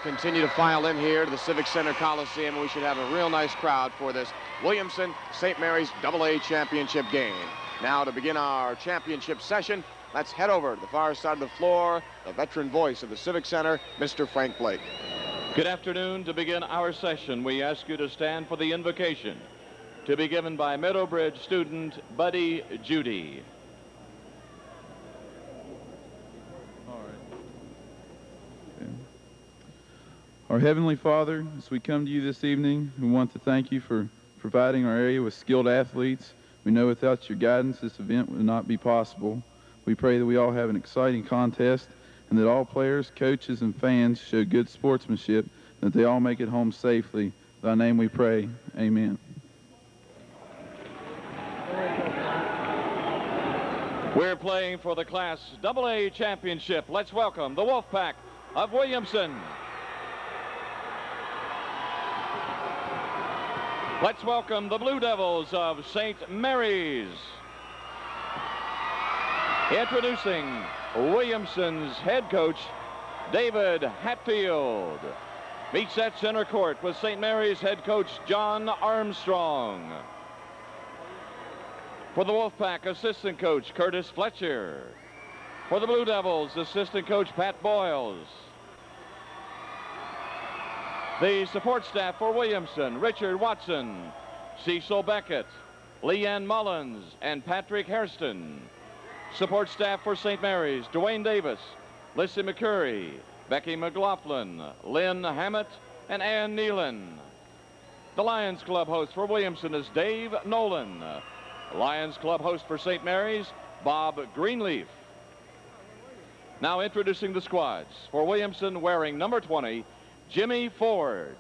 continue to file in here to the Civic Center Coliseum. We should have a real nice crowd for this Williamson St. Mary's AA championship game. Now to begin our championship session, let's head over to the far side of the floor, the veteran voice of the Civic Center, Mr. Frank Blake. Good afternoon. To begin our session, we ask you to stand for the invocation to be given by Meadowbridge student Buddy Judy. Our Heavenly Father, as we come to you this evening, we want to thank you for providing our area with skilled athletes. We know without your guidance, this event would not be possible. We pray that we all have an exciting contest and that all players, coaches, and fans show good sportsmanship, and that they all make it home safely. In thy name we pray. Amen. We're playing for the Class AA Championship. Let's welcome the Wolfpack of Williamson. Let's welcome the Blue Devils of St. Mary's. Introducing Williamson's head coach, David Hatfield. Meets at center court with St. Mary's head coach, John Armstrong. For the Wolfpack, assistant coach, Curtis Fletcher. For the Blue Devils, assistant coach, Pat Boyles. The support staff for Williamson, Richard Watson, Cecil Beckett, Leanne Mullins, and Patrick Hairston. Support staff for St. Mary's, Dwayne Davis, Lissy McCurry, Becky McLaughlin, Lynn Hammett, and Ann Nealon. The Lions Club host for Williamson is Dave Nolan. Lions Club host for St. Mary's, Bob Greenleaf. Now introducing the squads. For Williamson, wearing number 20, Jimmy Ford.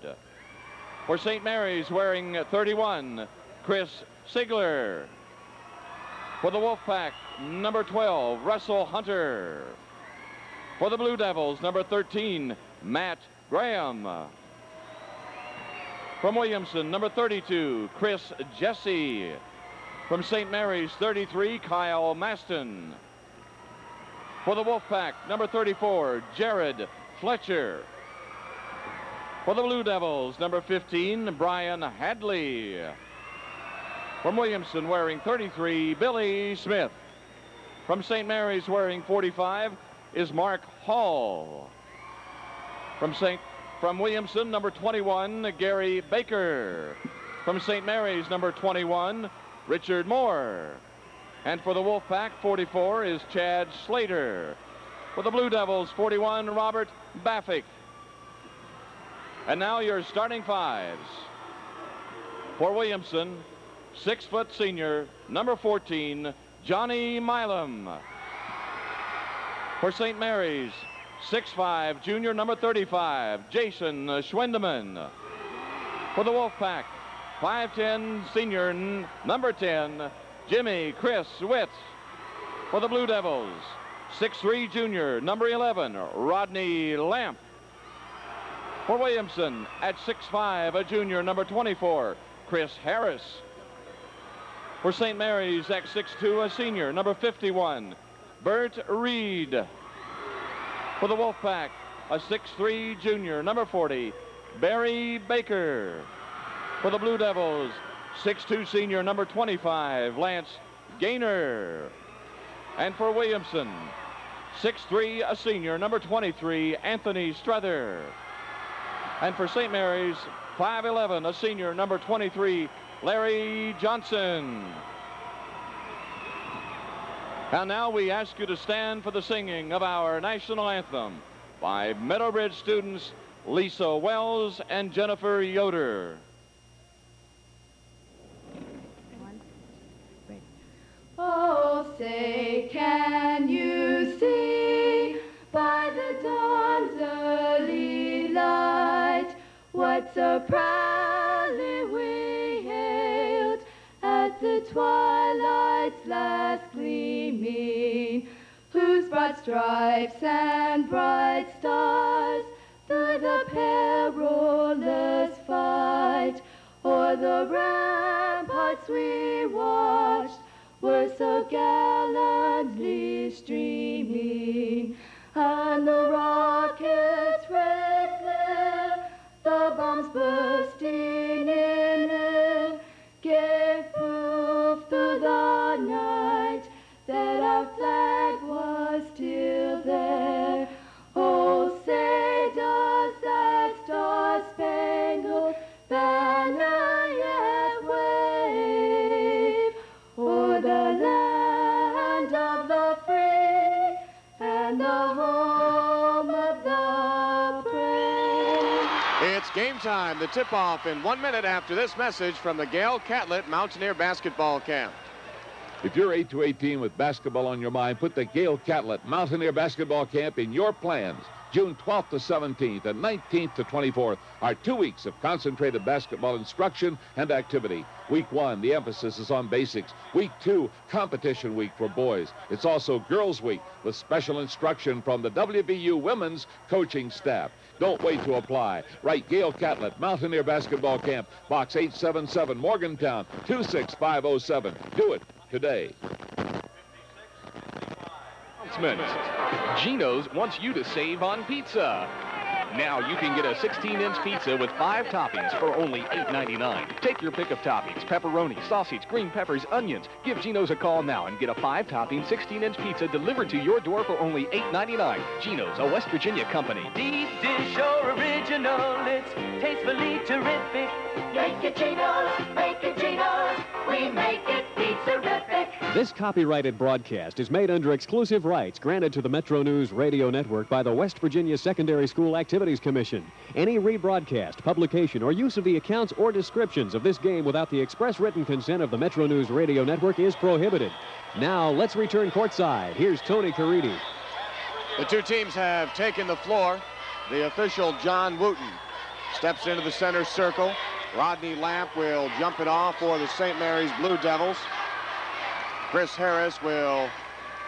For St. Mary's, wearing 31, Chris Sigler. For the Wolfpack, number 12, Russell Hunter. For the Blue Devils, number 13, Matt Graham. From Williamson, number 32, Chris Jesse. From St. Mary's, 33, Kyle Maston. For the Wolfpack, number 34, Jared Fletcher. For the Blue Devils, number 15, Brian Hadley. From Williamson, wearing 33, Billy Smith. From St. Mary's, wearing 45, is Mark Hall. From Williamson, number 21, Gary Baker. From St. Mary's, number 21, Richard Moore. And for the Wolfpack, 44 is Chad Slater. For the Blue Devils, 41, Robert Baffick. And now your starting fives. For Williamson, 6-foot senior, number 14, Johnny Milam. For St. Mary's, 6'5", junior, number 35, Jason Schwendeman. For the Wolfpack, 5'10", senior, number 10, Jimmy Chris Witt. For the Blue Devils, 6'3", junior, number 11, Rodney Lamp. For Williamson, at 6'5", a junior, number 24, Chris Harris. For St. Mary's, at 6'2", a senior, number 51, Bert Reed. For the Wolfpack, a 6'3", junior, number 40, Barry Baker. For the Blue Devils, 6'2", senior, number 25, Lance Gaynor. And for Williamson, 6'3", a senior, number 23, Anthony Struther. And for St. Mary's, 5'11", a senior, number 23, Larry Johnson. And now we ask you to stand for the singing of our national anthem by Meadowbridge students Lisa Wells and Jennifer Yoder. Oh, say, can you see by the dawn's early light what so proudly we hailed at the twilight's last gleaming, whose broad stripes and bright stars through the perilous fight o'er the ramparts we watched were so gallantly streaming, and the rocket's red flare It's game time. The tip-off in 1 minute after this message from the Gail Catlett Mountaineer Basketball Camp. If you're 8 to 18 with basketball on your mind, put the Gail Catlett Mountaineer Basketball Camp in your plans. June 12th to 17th and 19th to 24th are 2 weeks of concentrated basketball instruction and activity. Week 1, the emphasis is on basics. Week 2, competition week for boys. It's also Girls Week with special instruction from the WVU women's coaching staff. Don't wait to apply. Write Gail Catlett Mountaineer Basketball Camp, Box 877, Morgantown, 26507. Do it today. Gino's wants you to save on pizza. Now you can get a 16-inch pizza with 5 toppings for only $8.99. Take your pick of toppings: pepperoni, sausage, green peppers, onions. Give Gino's a call now and get a 5-topping 16-inch pizza delivered to your door for only $8.99. Gino's, a West Virginia company. Deep dish or original, it's tastefully terrific. Make it Gino's, make it Gino's. We make it pizza-rific. This copyrighted broadcast is made under exclusive rights granted to the Metro News Radio Network by the West Virginia Secondary School Activities Commission. Any rebroadcast, publication, or use of the accounts or descriptions of this game without the express written consent of the Metro News Radio Network is prohibited. Now, let's return courtside. Here's Tony Caridi. The two teams have taken the floor. The official, John Wooten, steps into the center circle. Rodney Lamp will jump it off for the St. Mary's Blue Devils. Chris Harris will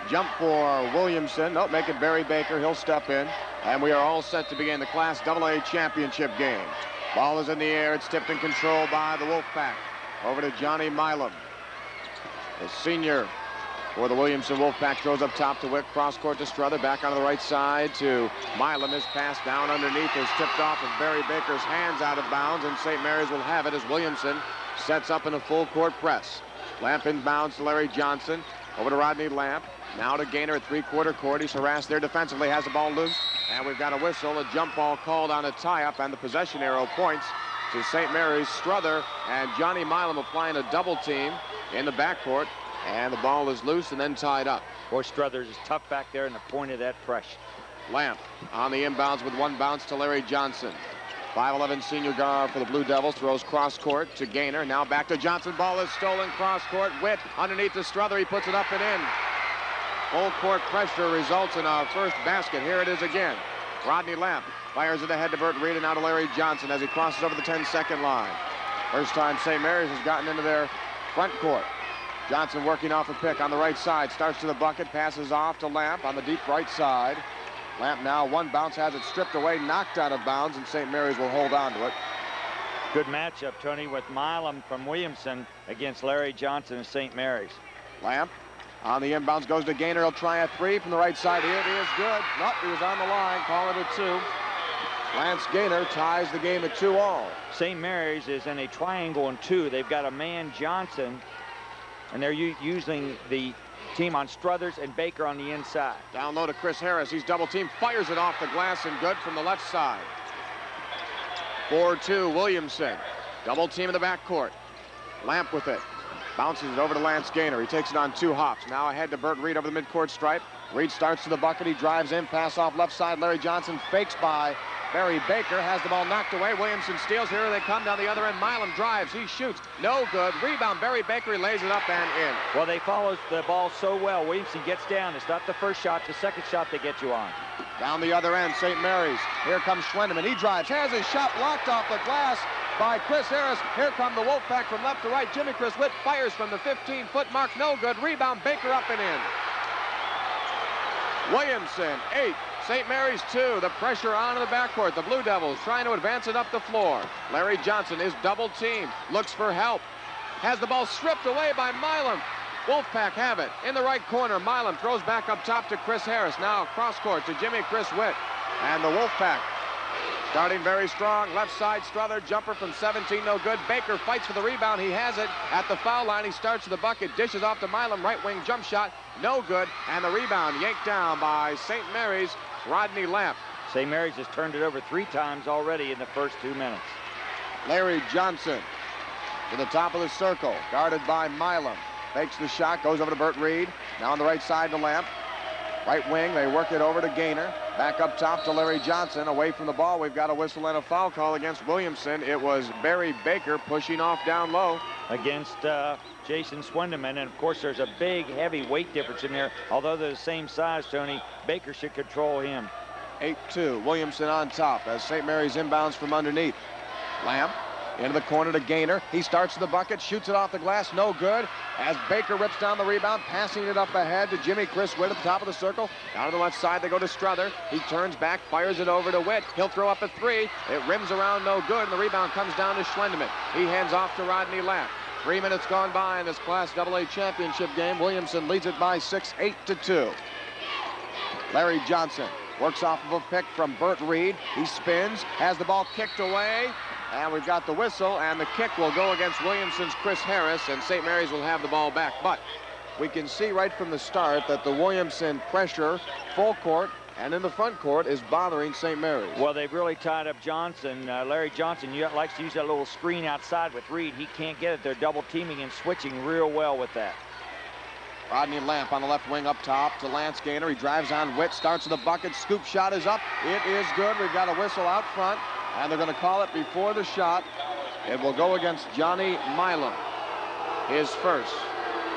jump for Williamson. Don't make it Barry Baker. He'll step in. And we are all set to begin the Class AA championship game. Ball is in the air. It's tipped and controlled by the Wolfpack. Over to Johnny Milam. The senior for the Williamson Wolfpack throws up top to Wick. Cross court to Strother. Back on the right side to Milam. His pass down underneath is tipped off of Barry Baker's hands out of bounds. And St. Mary's will have it as Williamson sets up in a full court press. Lamp inbounds to Larry Johnson. Over to Rodney Lamp. Now to Gaynor at three-quarter court. He's harassed there defensively. Has the ball loose. And we've got a whistle. A jump ball called on a tie-up. And the possession arrow points to St. Mary's. Strother and Johnny Milam applying a double team in the backcourt. And the ball is loose and then tied up. Boy, Struthers is tough back there in the point of that press. Lamp on the inbounds with one bounce to Larry Johnson. 5'11" senior guard for the Blue Devils throws cross court to Gaynor. Now back to Johnson. Ball is stolen cross court. Witt underneath the Strother. He puts it up and in. Full court pressure results in our first basket. Here it is again. Rodney Lamp fires it ahead to Burt Reed and now to Larry Johnson as he crosses over the 10-second line. First time St. Mary's has gotten into their front court. Johnson working off a pick on the right side. Starts to the bucket. Passes off to Lamp on the deep right side. Lamp now one bounce, has it stripped away, knocked out of bounds, and St. Mary's will hold on to it. Good matchup, Tony, with Milam from Williamson against Larry Johnson of St. Mary's. Lamp on the inbounds goes to Gaynor. He'll try a three from the right side. It is good. Nope, he was on the line. Call it a 2. Lance Gaynor ties the game at 2-all. St. Mary's is in a triangle and 2. They've got a man, Johnson, and they're using the team on Struthers and Baker on the inside. Down low to Chris Harris. He's double teamed, fires it off the glass and good from the left side. 4-2 Williamson. Double team in the backcourt. Lamp with it. Bounces it over to Lance Gaynor. He takes it on 2 hops. Now ahead to Burt Reed over the midcourt stripe. Reed starts to the bucket. He drives in. Pass off left side. Larry Johnson fakes by Barry Baker. Has the ball knocked away. Williamson steals. Here they come down the other end. Milam drives. He shoots. No good. Rebound. Barry Baker. He lays it up and in. Well, they follow the ball so well. Williamson gets down. It's not the first shot. The second shot they get you on. Down the other end, St. Mary's. Here comes Schwendeman. He drives. Has his shot blocked off the glass by Chris Harris. Here come the Wolfpack from left to right. Jimmy Chris Witt fires from the 15-foot mark. No good. Rebound. Baker up and in. Williamson, 8. St. Mary's 2. The pressure on in the backcourt. The Blue Devils trying to advance it up the floor. Larry Johnson is double teamed. Looks for help. Has the ball stripped away by Milam. Wolfpack have it in the right corner. Milam throws back up top to Chris Harris. Now cross court to Jimmy Chris Witt. And the Wolfpack starting very strong. Left side, Strother, jumper from 17, no good. Baker fights for the rebound. He has it at the foul line. He starts to the bucket, dishes off to Milam. Right wing jump shot, no good. And the rebound yanked down by St. Mary's, Rodney Lamp. St. Mary's has turned it over 3 times already in the first 2 minutes. Larry Johnson to the top of the circle, guarded by Milam. Fakes the shot, goes over to Burt Reed. Now on the right side to Lamp. Right wing, they work it over to Gaynor. Back up top to Larry Johnson. Away from the ball, we've got a whistle and a foul call against Williamson. It was Barry Baker pushing off down low. Against Jason Swendeman, and of course there's a big heavy weight difference in there. Although they're the same size, Tony, Baker should control him. 8-2, Williamson on top as St. Mary's inbounds from underneath. Lamb into the corner to Gaynor. He starts to the bucket, shoots it off the glass, no good. As Baker rips down the rebound, passing it up ahead to Jimmy Chris Witt at the top of the circle. Down to the left side, they go to Strother. He turns back, fires it over to Witt. He'll throw up a three. It rims around, no good, and the rebound comes down to Schlendeman. He hands off to Rodney Lamp. 3 minutes gone by in this Class AA championship game. Williamson leads it by 6, 8-2. Larry Johnson works off of a pick from Burt Reed. He spins, has the ball kicked away, and we've got the whistle, and the kick will go against Williamson's Chris Harris, and St. Mary's will have the ball back. But we can see right from the start that the Williamson pressure, full court, and in the front court is bothering St. Mary's. Well, they've really tied up Johnson. Larry Johnson likes to use that little screen outside with Reed. He can't get it. They're double teaming and switching real well with that. Rodney Lamp on the left wing up top to Lance Gaynor. He drives on Witt, starts to the bucket. Scoop shot is up. It is good. We've got a whistle out front, and they're going to call it before the shot. It will go against Johnny Milam, his first.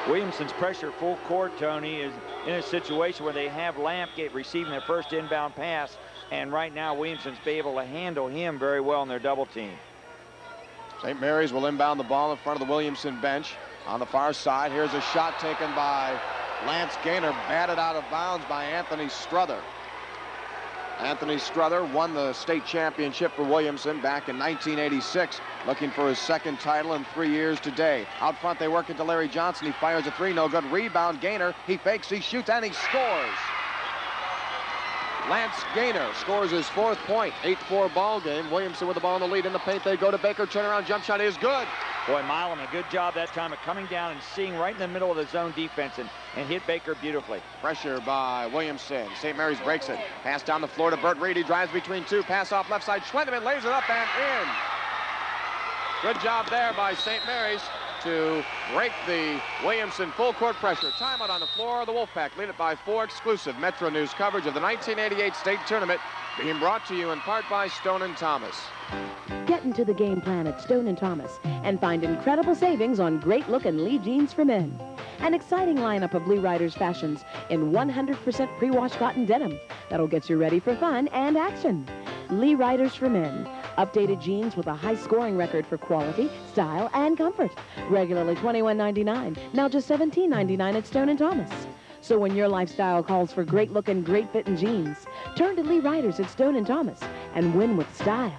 Williamson's pressure full court, Tony, is in a situation where they have Lamp receiving their first inbound pass, and right now Williamson's be able to handle him very well in their double team. St. Mary's will inbound the ball in front of the Williamson bench. On the far side, here's a shot taken by Lance Gaynor, batted out of bounds by Anthony Strother. Anthony Strother won the state championship for Williamson back in 1986, looking for his second title in 3 years today. Out front, they work it to Larry Johnson. He fires a three, no good. Rebound, Gaynor. He fakes, he shoots, and he scores. Lance Gaynor scores his 4th point. 8-4 ball game. Williamson with the ball in the lead. In the paint, they go to Baker. Turnaround jump shot is good. Boy, Milam, a good job that time of coming down and seeing right in the middle of the zone defense and hit Baker beautifully. Pressure by Williamson. St. Mary's breaks it. Pass down the floor to Burt Reed. He drives between two. Pass off left side. Schwendeman lays it up and in. Good job there by St. Mary's to break the Williamson full court pressure. Timeout on the floor. The Wolfpack lead it by 4. Exclusive Metro News coverage of the 1988 state tournament being brought to you in part by Stone & Thomas. Get into the game plan at Stone & Thomas and find incredible savings on great-looking Lee jeans for men. An exciting lineup of Lee Riders fashions in 100% pre-wash cotton denim that'll get you ready for fun and action. Lee Riders for men. Updated jeans with a high scoring record for quality, style, and comfort. Regularly $21.99, now just $17.99 at Stone & Thomas. So when your lifestyle calls for great-looking, great-fitting jeans, turn to Lee Riders at Stone & Thomas and win with style.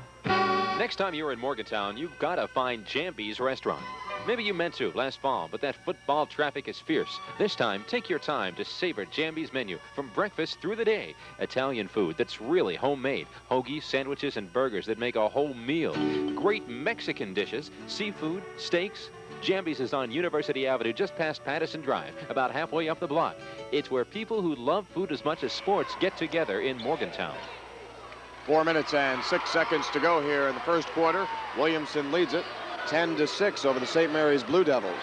Next time you're in Morgantown, you've got to find Jambi's Restaurant. Maybe you meant to last fall, but that football traffic is fierce. This time, take your time to savor Jambi's menu from breakfast through the day. Italian food that's really homemade. Hoagies, sandwiches, and burgers that make a whole meal. Great Mexican dishes, seafood, steaks. Jambi's is on University Avenue just past Patterson Drive, about halfway up the block. It's where people who love food as much as sports get together in Morgantown. 4 minutes and 6 seconds to go here in the first quarter. Williamson leads it 10-6 over the St. Mary's Blue Devils.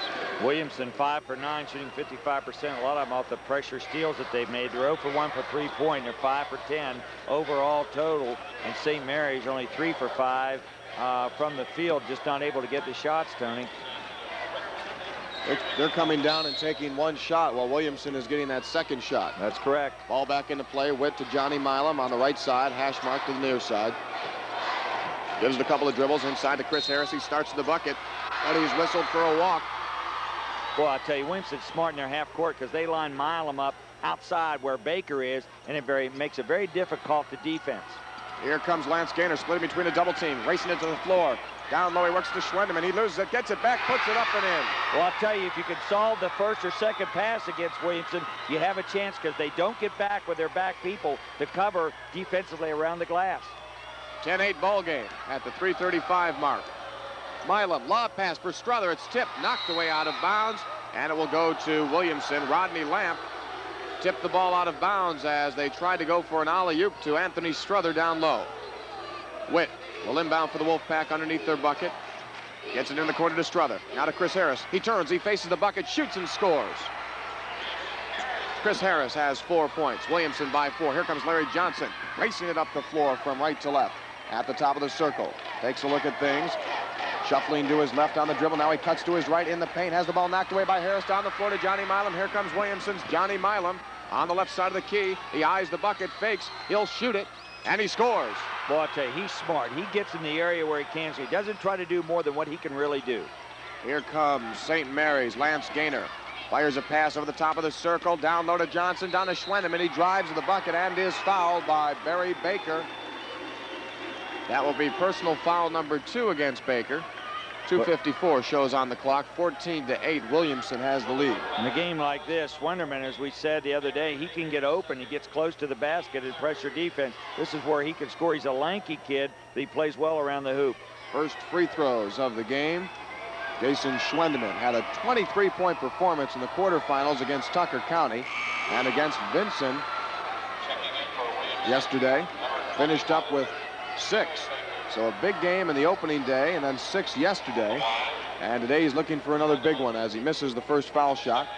Williamson 5 for 9, shooting 55%. A lot of them off the pressure steals that they've made. They're 0 for 1 for 3-point. They're 5 for 10 overall total. And St. Mary's only 3 for 5 from the field, just not able to get the shots, Tony. They're coming down and taking one shot while Williamson is getting that second shot. That's correct. Ball back into play. Witt to Johnny Milam on the right side. Hash mark to the near side. Gives it a couple of dribbles inside to Chris Harris. He starts to the bucket, and he's whistled for a walk. Well, I tell you, Williamson's smart in their half court because they line Milam up outside where Baker is, and it makes it very difficult to defense. Here comes Lance Gaynor, splitting between a double team, racing it to the floor. Down low, he works to Schwendeman. He loses it, gets it back, puts it up and in. Well, I'll tell you, if you can solve the first or second pass against Williamson, you have a chance because they don't get back with their back people to cover defensively around the glass. 10-8 ball game at the 3:35 mark. Milam, lob pass for Strother. It's tipped, knocked away out of bounds, and it will go to Williamson. Rodney Lamp tipped the ball out of bounds as they tried to go for an alley-oop to Anthony Strother down low. Witt will inbound for the Wolfpack underneath their bucket. Gets it in the corner to Strother. Now to Chris Harris. He turns, he faces the bucket, shoots and scores. Chris Harris has 4 points. Williamson by 4. Here comes Larry Johnson, racing it up the floor from right to left. At the top of the circle, takes a look at things. Shuffling to his left on the dribble. Now he cuts to his right in the paint. Has the ball knocked away by Harris. Down the floor to Johnny Milam. Here comes Williamson's Johnny Milam on the left side of the key. He eyes the bucket, fakes. He'll shoot it, and he scores. Well, I'll tell you, he's smart. He gets in the area where he can, so he doesn't try to do more than what he can really do. Here comes St. Mary's. Lance Gaynor fires a pass over the top of the circle. Down low to Johnson. Down to Schwendeman. He drives to the bucket and is fouled by Barry Baker. That will be personal foul number 2 against Baker. 2:54 shows on the clock. 14-8. Williamson has the lead. In a game like this, Schwendeman, as we said the other day, he can get open. He gets close to the basket and pressure defense. This is where he can score. He's a lanky kid, but he plays well around the hoop. First free throws of the game. Jason Schwendeman had a 23-point performance in the quarterfinals against Tucker County and against Vinson yesterday. Finished up with 6. So a big game in the opening day and then 6 yesterday. And today he's looking for another big one as he misses the first foul shot.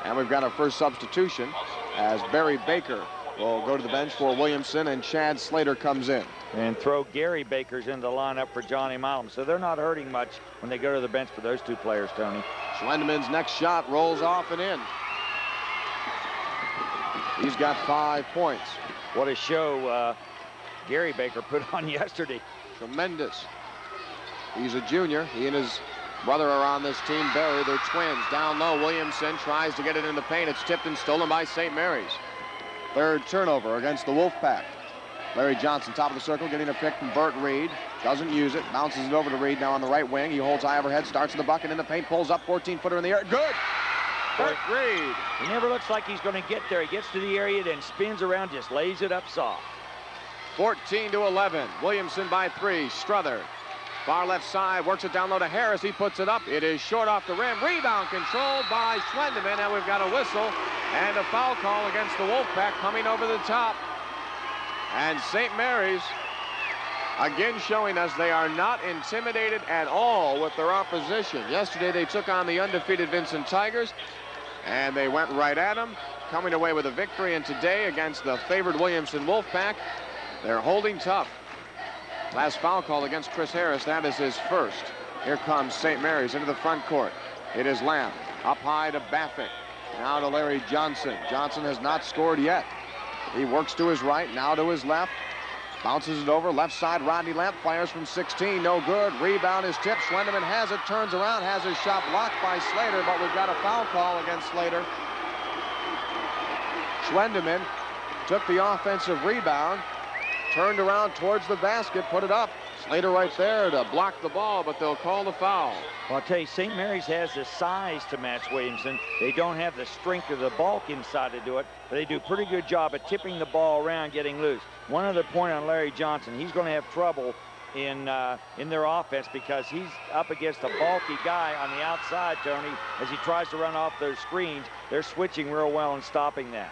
And we've got our first substitution as Barry Baker will go to the bench for Williamson, and Chad Slater comes in. And throw Gary Baker's in the lineup for Johnny Milam. So they're not hurting much when they go to the bench for those 2 players, Tony. Schwendeman's next shot rolls off and in. He's got 5 points. What a show Gary Baker put on yesterday. Tremendous. He's a junior. He and his brother are on this team, Barry. They're twins. Down low, Williamson tries to get it in the paint. It's tipped and stolen by St. Mary's. 3rd turnover against the Wolfpack. Larry Johnson, top of the circle, getting a pick from Burt Reed. Doesn't use it. Bounces it over to Reed now on the right wing. He holds high overhead, starts in the bucket, in the paint, pulls up, 14-footer in the air. Good! Burt Reed. He never looks like he's going to get there. He gets to the area, then spins around, just lays it up soft. 14-11. Williamson by 3. Struther. Far left side, works it down low to Harris. He puts it up. It is short off the rim. Rebound controlled by Schwendeman, and we've got a whistle and a foul call against the Wolfpack coming over the top. And St. Mary's again showing us they are not intimidated at all with their opposition. Yesterday they took on the undefeated Vincent Tigers, and they went right at them, coming away with a victory. And today against the favored Williamson Wolfpack, they're holding tough. Last foul call against Chris Harris. That is his first. Here comes St. Mary's into the front court. It is Lamb up high to Baffick. Now to Larry Johnson. Johnson has not scored yet. He works to his right, now to his left. Bounces it over. Left side, Rodney Lamp fires from 16. No good. Rebound is tipped. Schwendeman has it, turns around, has his shot blocked by Slater, but we've got a foul call against Slater. Schwendeman took the offensive rebound, turned around towards the basket, put it up. Slater right there to block the ball, but they'll call the foul. Well, I'll tell you, St. Mary's has the size to match Williamson. They don't have the strength or the bulk inside to do it, but they do a pretty good job of tipping the ball around, getting loose. One other point on Larry Johnson. He's going to have trouble in their offense because he's up against a bulky guy on the outside, Tony, as he tries to run off those screens. They're switching real well and stopping that.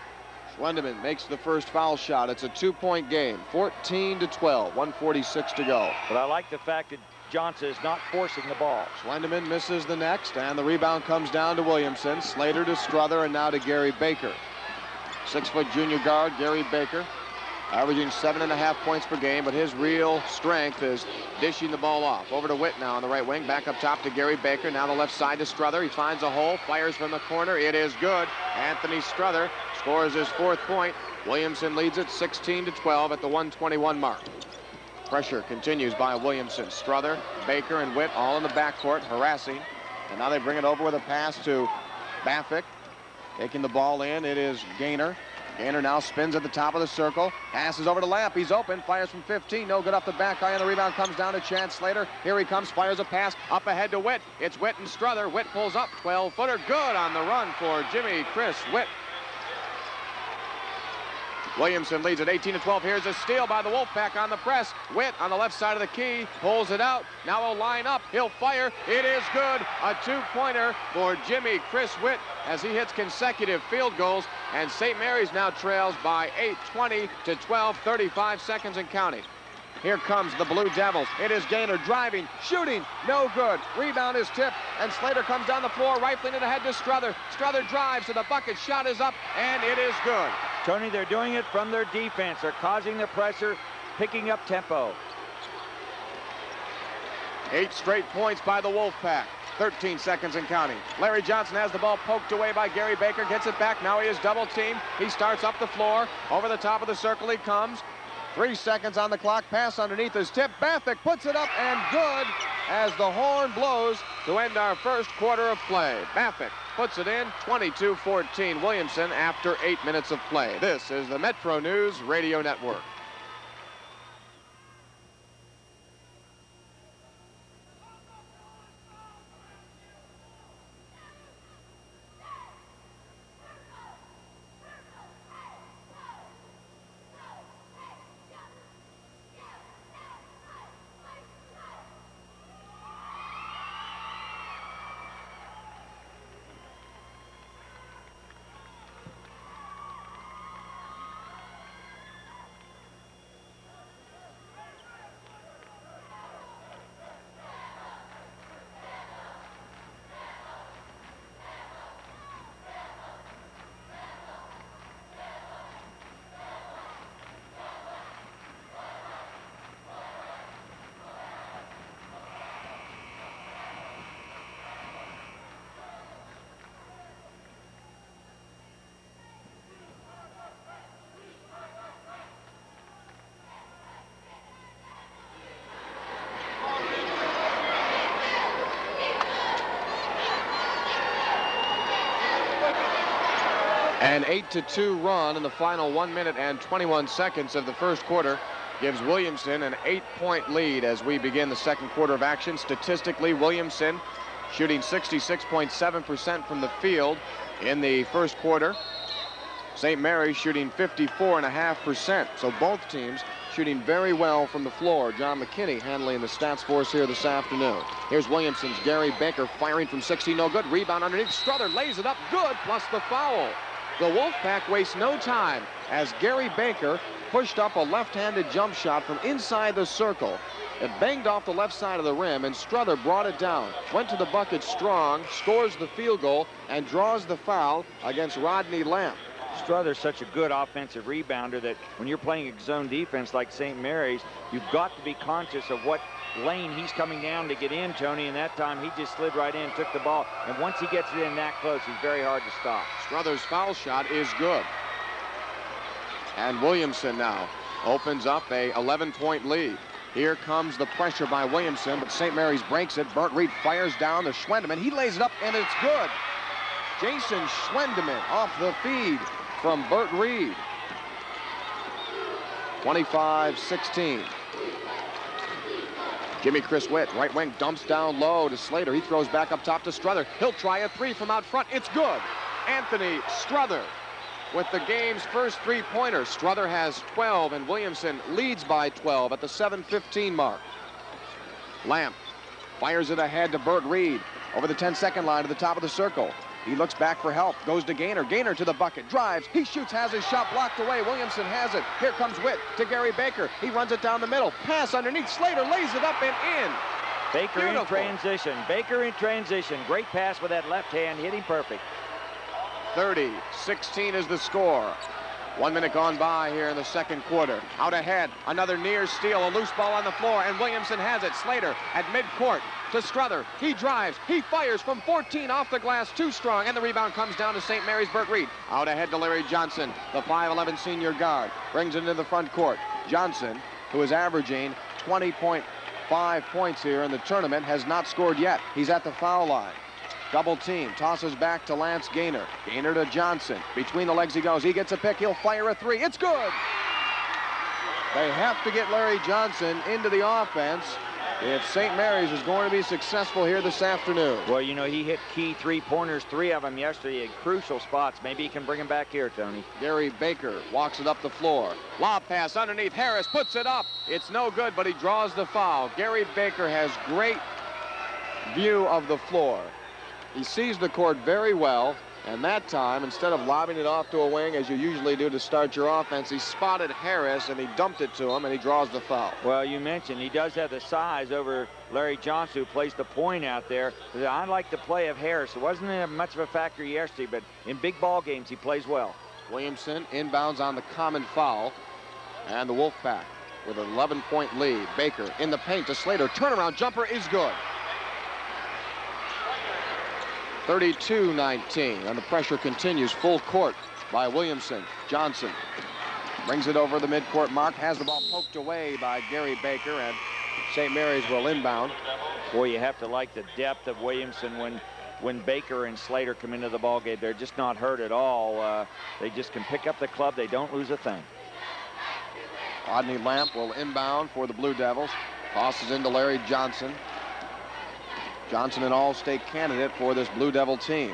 Schwendeman makes the first foul shot. It's a 2-point game, 14-12, 1:46 to go. But I like the fact that Johnson is not forcing the ball. Schwendeman misses the next, and the rebound comes down to Williamson. Slater to Struther, and now to Gary Baker. 6-foot junior guard, Gary Baker, averaging 7.5 points per game, but his real strength is dishing the ball off. Over to Witt now on the right wing, back up top to Gary Baker. Now the left side to Struther. He finds a hole, fires from the corner. It is good. Anthony Struther scores his 4th point. Williamson leads it 16-12 at the 1:21 mark. Pressure continues by Williamson. Struther, Baker, and Witt all in the backcourt, harassing. And now they bring it over with a pass to Baffick. Taking the ball in, it is Gaynor. Gaynor now spins at the top of the circle. Passes over to Lamp. He's open. Fires from 15. No good off the back iron. The rebound comes down to Chad Slater. Here he comes. Fires a pass up ahead to Witt. It's Witt and Struther. Witt pulls up. 12-footer. Good on the run for Jimmy Chris Witt. Williamson leads at 18-12. Here's a steal by the Wolfpack on the press. Witt on the left side of the key. Pulls it out. Now a line up. He'll fire. It is good. A 2-pointer for Jimmy Chris Witt as he hits consecutive field goals. And St. Mary's now trails by 8, 20-12, 35 seconds and counting. Here comes the Blue Devils. It is Gaynor driving, shooting, no good. Rebound is tipped, and Slater comes down the floor, rifling it ahead to Strother. Strother drives to the bucket, shot is up, and it is good. Tony, they're doing it from their defense. They're causing the pressure, picking up tempo. 8 straight points by the Wolfpack. 13 seconds and counting. Larry Johnson has the ball poked away by Gary Baker, gets it back. Now he is double teamed. He starts up the floor. Over the top of the circle he comes. 3 seconds on the clock. Pass underneath his tip. Bathick puts it up and good as the horn blows to end our first quarter of play. Bathick puts it in. 22-14 Williamson after 8 minutes of play. This is the Metro News Radio Network. An 8-2 run in the final 1 minute and 21 seconds of the first quarter gives Williamson an 8-point lead as we begin the second quarter of action. Statistically, Williamson shooting 66.7% from the field in the first quarter. St. Mary's shooting 54.5%. So both teams shooting very well from the floor. John McKinney handling the stats for us here this afternoon. Here's Williamson's Gary Baker firing from 16, no good. Rebound underneath. Strother lays it up, good, plus the foul. The Wolfpack wastes no time as Gary Baker pushed up a left-handed jump shot from inside the circle. It banged off the left side of the rim, and Strother brought it down. Went to the bucket strong, scores the field goal, and draws the foul against Rodney Lamp. Strother's such a good offensive rebounder that when you're playing a zone defense like St. Mary's, you've got to be conscious of what lane he's coming down to get in, Tony, and that time he just slid right in, took the ball, and once he gets it in that close, he's very hard to stop. Strother's foul shot is good. And Williamson now opens up a 11-point lead. Here comes the pressure by Williamson, but St. Mary's breaks it. Bert Reed fires down to Schwendeman. He lays it up, and it's good. Jason Schwendeman off the feed from Bert Reed. 25-16. Jimmy Chris Witt, right wing, dumps down low to Slater. He throws back up top to Strother. He'll try a three from out front. It's good. Anthony Strother with the game's first three-pointer. Strother has 12, and Williamson leads by 12 at the 7:15 mark. Lamp fires it ahead to Bert Reed over the 10-second line to the top of the circle. He looks back for help, goes to Gaynor. Gaynor to the bucket, drives, he shoots, has his shot blocked away. Williamson has it. Here comes Witt to Gary Baker. He runs it down the middle. Pass underneath. Slater lays it up and in. Baker Beautiful. in transition. Baker in transition. Great pass with that left hand, hitting perfect. 30-16 is the score. 1 minute gone by here in the second quarter. Out ahead, another near steal, a loose ball on the floor, and Williamson has it. Slater at midcourt to Strother. He drives, he fires from 14 off the glass, too strong, and the rebound comes down to St. Mary's Bert Reed. Out ahead to Larry Johnson, the 5'11 senior guard. Brings it into the front court. Johnson, who is averaging 20.5 points here in the tournament, has not scored yet. He's at the foul line. Double team, tosses back to Lance Gaynor. Gaynor to Johnson. Between the legs he goes. He gets a pick. He'll fire a three. It's good. They have to get Larry Johnson into the offense if St. Mary's is going to be successful here this afternoon. Well, you know, he hit key three-pointers, 3 of them yesterday at crucial spots. Maybe he can bring him back here, Tony. Gary Baker walks it up the floor. Lob pass underneath. Harris puts it up. It's no good, but he draws the foul. Gary Baker has great view of the floor. He sees the court very well, And that time, instead of lobbing it off to a wing, as you usually do to start your offense, he spotted Harris, and he dumped it to him, and he draws the foul. Well, you mentioned he does have the size over Larry Johnson, who plays the point out there. I like the play of Harris. It wasn't much of a factor yesterday, but in big ball games, he plays well. Williamson inbounds on the common foul, and the Wolfpack with an 11-point lead. Baker in the paint to Slater. Turnaround jumper is good. 32-19, and the pressure continues. Full court by Williamson. Johnson brings it over the midcourt mark, has the ball poked away by Gary Baker, and St. Mary's will inbound. Boy, you have to like the depth of Williamson when Baker and Slater come into the ball game. They're just not hurt at all. They just can pick up the club. They don't lose a thing. Rodney Lamp will inbound for the Blue Devils. Tosses into Larry Johnson. Johnson, an all-state candidate for this Blue Devil team.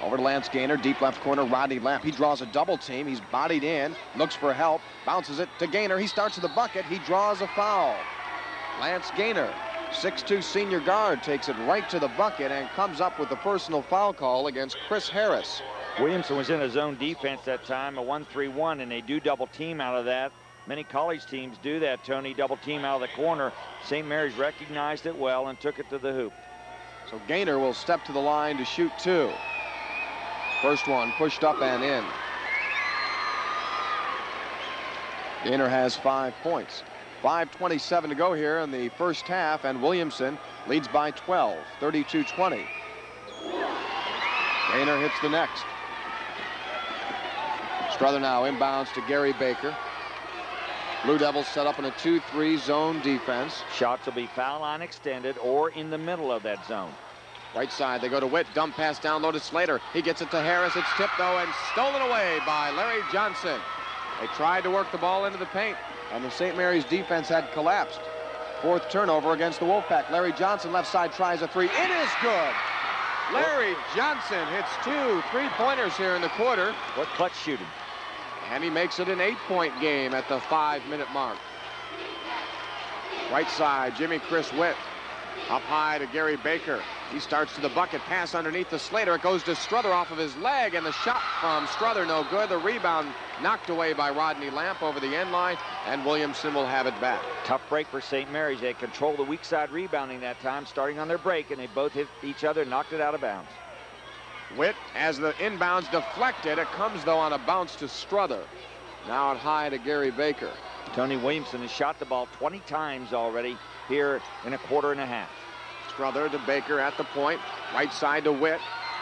Over to Lance Gaynor, deep left corner, Rodney Lamp. He draws a double team. He's bodied in, looks for help, bounces it to Gaynor. He starts to the bucket. He draws a foul. Lance Gaynor, 6'2" senior guard, takes it right to the bucket and comes up with the personal foul call against Chris Harris. Williamson was in a zone defense that time, a 1-3-1, and they do double team out of that. Many college teams do that, Tony, double team out of the corner. St. Mary's recognized it well and took it to the hoop. So Gaynor will step to the line to shoot two. First one pushed up and in. Gaynor has 5 points. 5:27 to go here in the first half, and Williamson leads by 12, 32-20. Gaynor hits the next. Strother now inbounds to Gary Baker. Blue Devils set up in a 2-3 zone defense. Shots will be foul line extended or in the middle of that zone. Right side, they go to Witt. Dump pass down low to Slater. He gets it to Harris. It's tipped, though, and stolen away by Larry Johnson. They tried to work the ball into the paint, and the St. Mary's defense had collapsed. Fourth turnover against the Wolfpack. Larry Johnson, left side, tries a three. It is good. Larry Johnson hits 2 3-pointers here in the quarter. What clutch shooting. And he makes it an 8-point game at the 5-minute mark. Right side, Jimmy Chris Witt. Up high to Gary Baker. He starts to the bucket, pass underneath to Slater. It goes to Strother off of his leg, and the shot from Strother no good. The rebound knocked away by Rodney Lamp over the end line, and Williamson will have it back. Tough break for St. Mary's. They controlled the weak side rebounding that time, starting on their break, and they both hit each other, knocked it out of bounds. Witt, as the inbounds deflected, it comes, though, on a bounce to Strother. Now at high to Gary Baker. Tony Williamson has shot the ball 20 times already here in a quarter and a half. Strother to Baker at the point. Right side to Witt.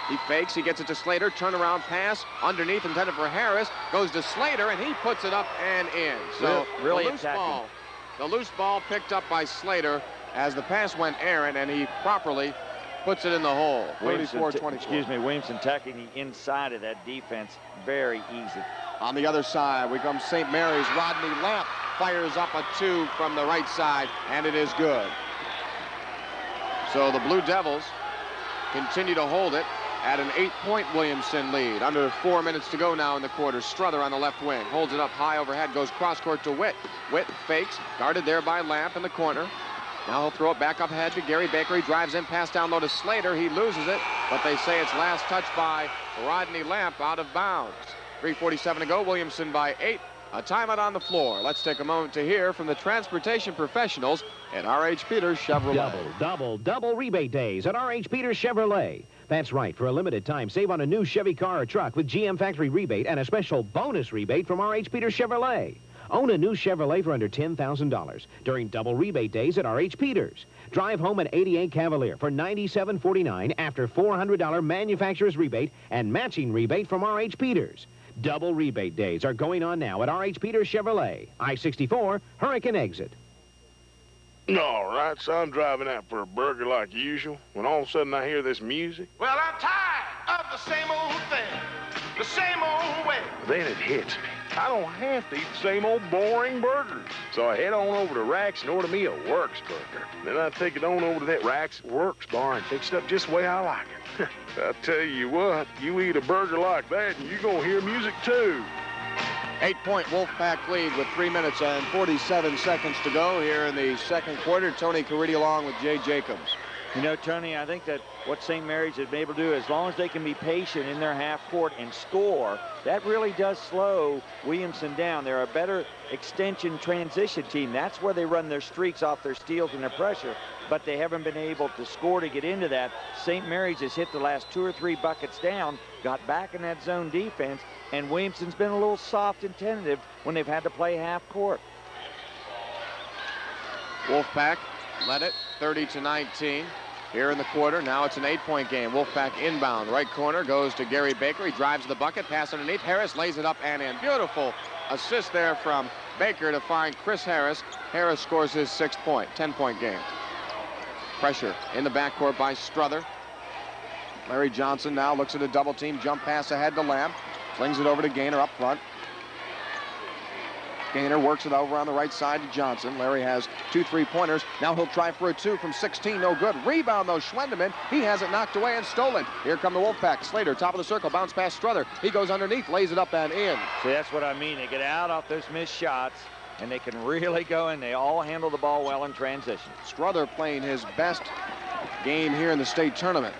He fakes. He gets it to Slater. Turnaround pass underneath intended for Harris. Goes to Slater, and he puts it up and in. So really the loose ball picked up by Slater as the pass went errant, and he properly puts it in the hole. 34-24. Williamson attacking the inside of that defense. Very easy. On the other side, we come St. Mary's. Rodney Lamp fires up a 2 from the right side, and it is good. So the Blue Devils continue to hold it at an 8-point Williamson lead. Under 4 minutes to go now in the quarter. Strother on the left wing. Holds it up high overhead. Goes cross court to Witt. Witt fakes. Guarded there by Lamp in the corner. Now he'll throw it back up ahead to Gary Baker. He drives in, pass down low to Slater. He loses it, but they say it's last touch by Rodney Lamp out of bounds. 3:47 to go. Williamson by 8. A timeout on the floor. Let's take a moment to hear from the transportation professionals at R.H. Peters Chevrolet. Double rebate days at R.H. Peters Chevrolet. That's right. For a limited time, save on a new Chevy car or truck with GM factory rebate and a special bonus rebate from R.H. Peters Chevrolet. Own a new Chevrolet for under $10,000 during double rebate days at R.H. Peters. Drive home an 88 Cavalier for $97.49 after $400 manufacturer's rebate and matching rebate from R.H. Peters. Double rebate days are going on now at R.H. Peters Chevrolet. I-64, Hurricane exit. All right, so I'm driving out for a burger like usual when all of a sudden I hear this music. Well, I'm tired of the same old thing, the same old way. Then it hits me. I don't have to eat the same old boring burgers. So I head on over to Rack's and order me a Works burger. Then I take it on over to that Rack's Works bar and fix it up just the way I like it. I tell you what, you eat a burger like that and you're going to hear music too. 8-point Wolfpack lead with 3 minutes and 47 seconds to go here in the second quarter. Tony Caridi along with Jay Jacobs. You know, Tony, I think that what St. Mary's has been able to do, as long as they can be patient in their half court and score, that really does slow Williamson down. They're a better extension transition team. That's where they run their streaks off their steals and their pressure, but they haven't been able to score to get into that. St. Mary's has hit the last 2 or 3 buckets down, got back in that zone defense, and Williamson's been a little soft and tentative when they've had to play half court. Wolfpack led it 30-19 here in the quarter. Now it's an 8-point game. Wolfpack inbound. Right corner goes to Gary Baker. He drives to the bucket. Pass underneath. Harris lays it up and in. Beautiful assist there from Baker to find Chris Harris. Harris scores his 6th point. 10-point game. Pressure in the backcourt by Strother. Larry Johnson now looks at a double team. Jump pass ahead to Lamb. Flings it over to Gaynor up front. Gaynor works it over on the right side to Johnson. Larry has 2 3-pointers. Now he'll try for a 2 from 16. No good. Rebound, though, Schwendeman. He has it knocked away and stolen. Here come the Wolfpack. Slater, top of the circle. Bounce past Strother. He goes underneath, lays it up and in. See, that's what I mean. They get out off those missed shots, and they can really go, and they all handle the ball well in transition. Strother playing his best game here in the state tournament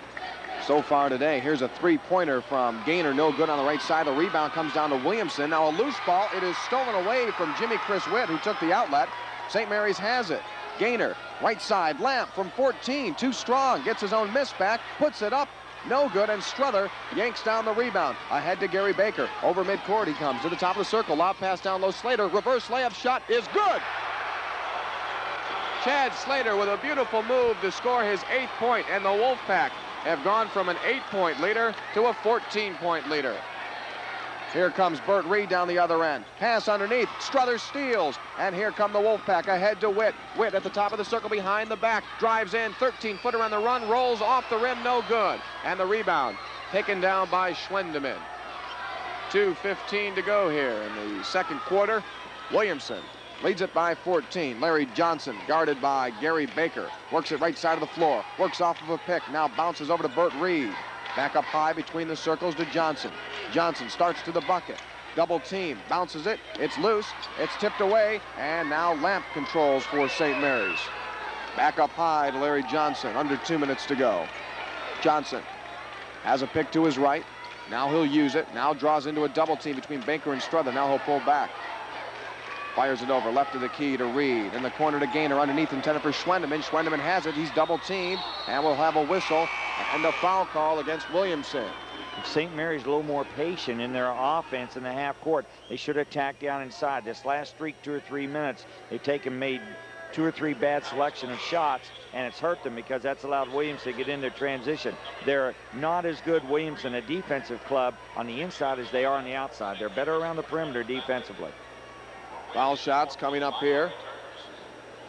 so far today. Here's a 3-pointer from Gaynor, no good on the right side. The rebound comes down to Williamson. Now a loose ball. It is stolen away from Jimmy Chris Witt, who took the outlet. St. Mary's has it. Gaynor, right side, Lamp from 14, too strong, gets his own miss back, puts it up, no good, and Strother yanks down the rebound. Ahead to Gary Baker. Over midcourt he comes to the top of the circle. Lob pass down low. Slater, reverse layup shot is good. Chad Slater with a beautiful move to score his 8th point, and the Wolfpack have gone from an 8-point leader to a 14-point leader. Here comes Burt Reed down the other end. Pass underneath. Strother steals. And here come the Wolfpack ahead to Witt. Witt at the top of the circle behind the back. Drives in. 13-footer on the run. Rolls off the rim. No good. And the rebound taken down by Schwendeman. 2:15 to go here in the second quarter. Williamson leads it by 14. Larry Johnson, guarded by Gary Baker, works it right side of the floor, works off of a pick, now bounces over to Burt Reed. Back up high between the circles to Johnson. Johnson starts to the bucket. Double team, bounces it, it's loose, it's tipped away, and now Lamp controls for St. Mary's. Back up high to Larry Johnson, under 2 minutes to go. Johnson has a pick to his right. Now he'll use it, now draws into a double team between Baker and Strother. Now he'll pull back. Fires it over, left of the key to Reed. In the corner to Gaynor, underneath, intended for Schwendeman. Schwendeman has it, he's double teamed, and we'll have a whistle and a foul call against Williamson. If St. Mary's a little more patient in their offense in the half court, they should attack down inside. This last streak, 2 or 3 minutes, they've made 2 or 3 bad selection of shots, and it's hurt them because that's allowed Williamson to get in their transition. They're not as good, Williamson, a defensive club on the inside as they are on the outside. They're better around the perimeter defensively. Foul shots coming up here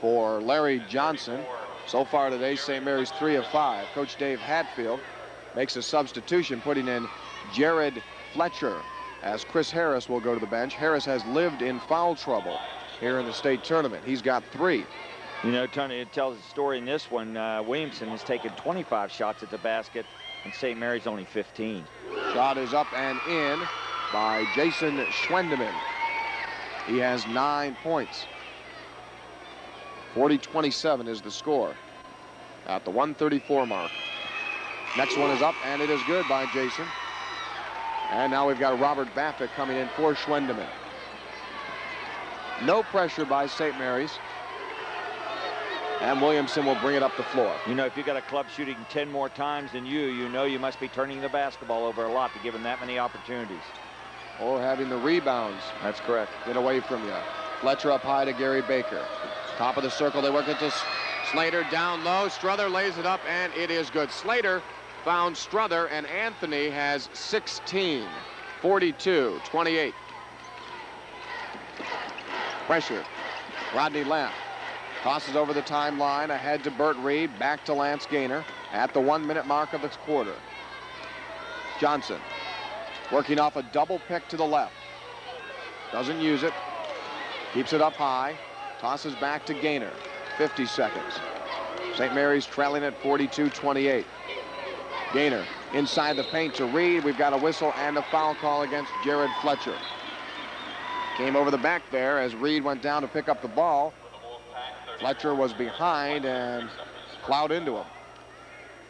for Larry Johnson. So far today, St. Mary's 3 of 5. Coach Dave Hatfield makes a substitution, putting in Jared Fletcher as Chris Harris will go to the bench. Harris has lived in foul trouble here in the state tournament. He's got 3. You know, Tony, it tells a story in this one. Williamson has taken 25 shots at the basket, and St. Mary's only 15. Shot is up and in by Jason Schwendeman. He has 9 points. 40-27 is the score at the 134 mark. Next one is up, and it is good by Jason. And now we've got Robert Baffick coming in for Schwendeman. No pressure by St. Mary's. And Williamson will bring it up the floor. You know, if you got a club shooting 10 more times than you know you must be turning the basketball over a lot to give them that many opportunities. Or having the rebounds. That's correct. Get away from you. Fletcher up high to Gary Baker. Top of the circle, they work it to Slater down low. Strother lays it up, and it is good. Slater found Strother, and Anthony has 16. 42-28. Pressure. Rodney Lamp tosses over the timeline, ahead to Burt Reed, back to Lance Gaynor at the 1-minute mark of this quarter. Johnson working off a double pick to the left. Doesn't use it. Keeps it up high. Tosses back to Gaynor. 50 seconds. St. Mary's trailing at 42-28. Gaynor inside the paint to Reed. We've got a whistle and a foul call against Jared Fletcher. Came over the back there as Reed went down to pick up the ball. Fletcher was behind and plowed into him.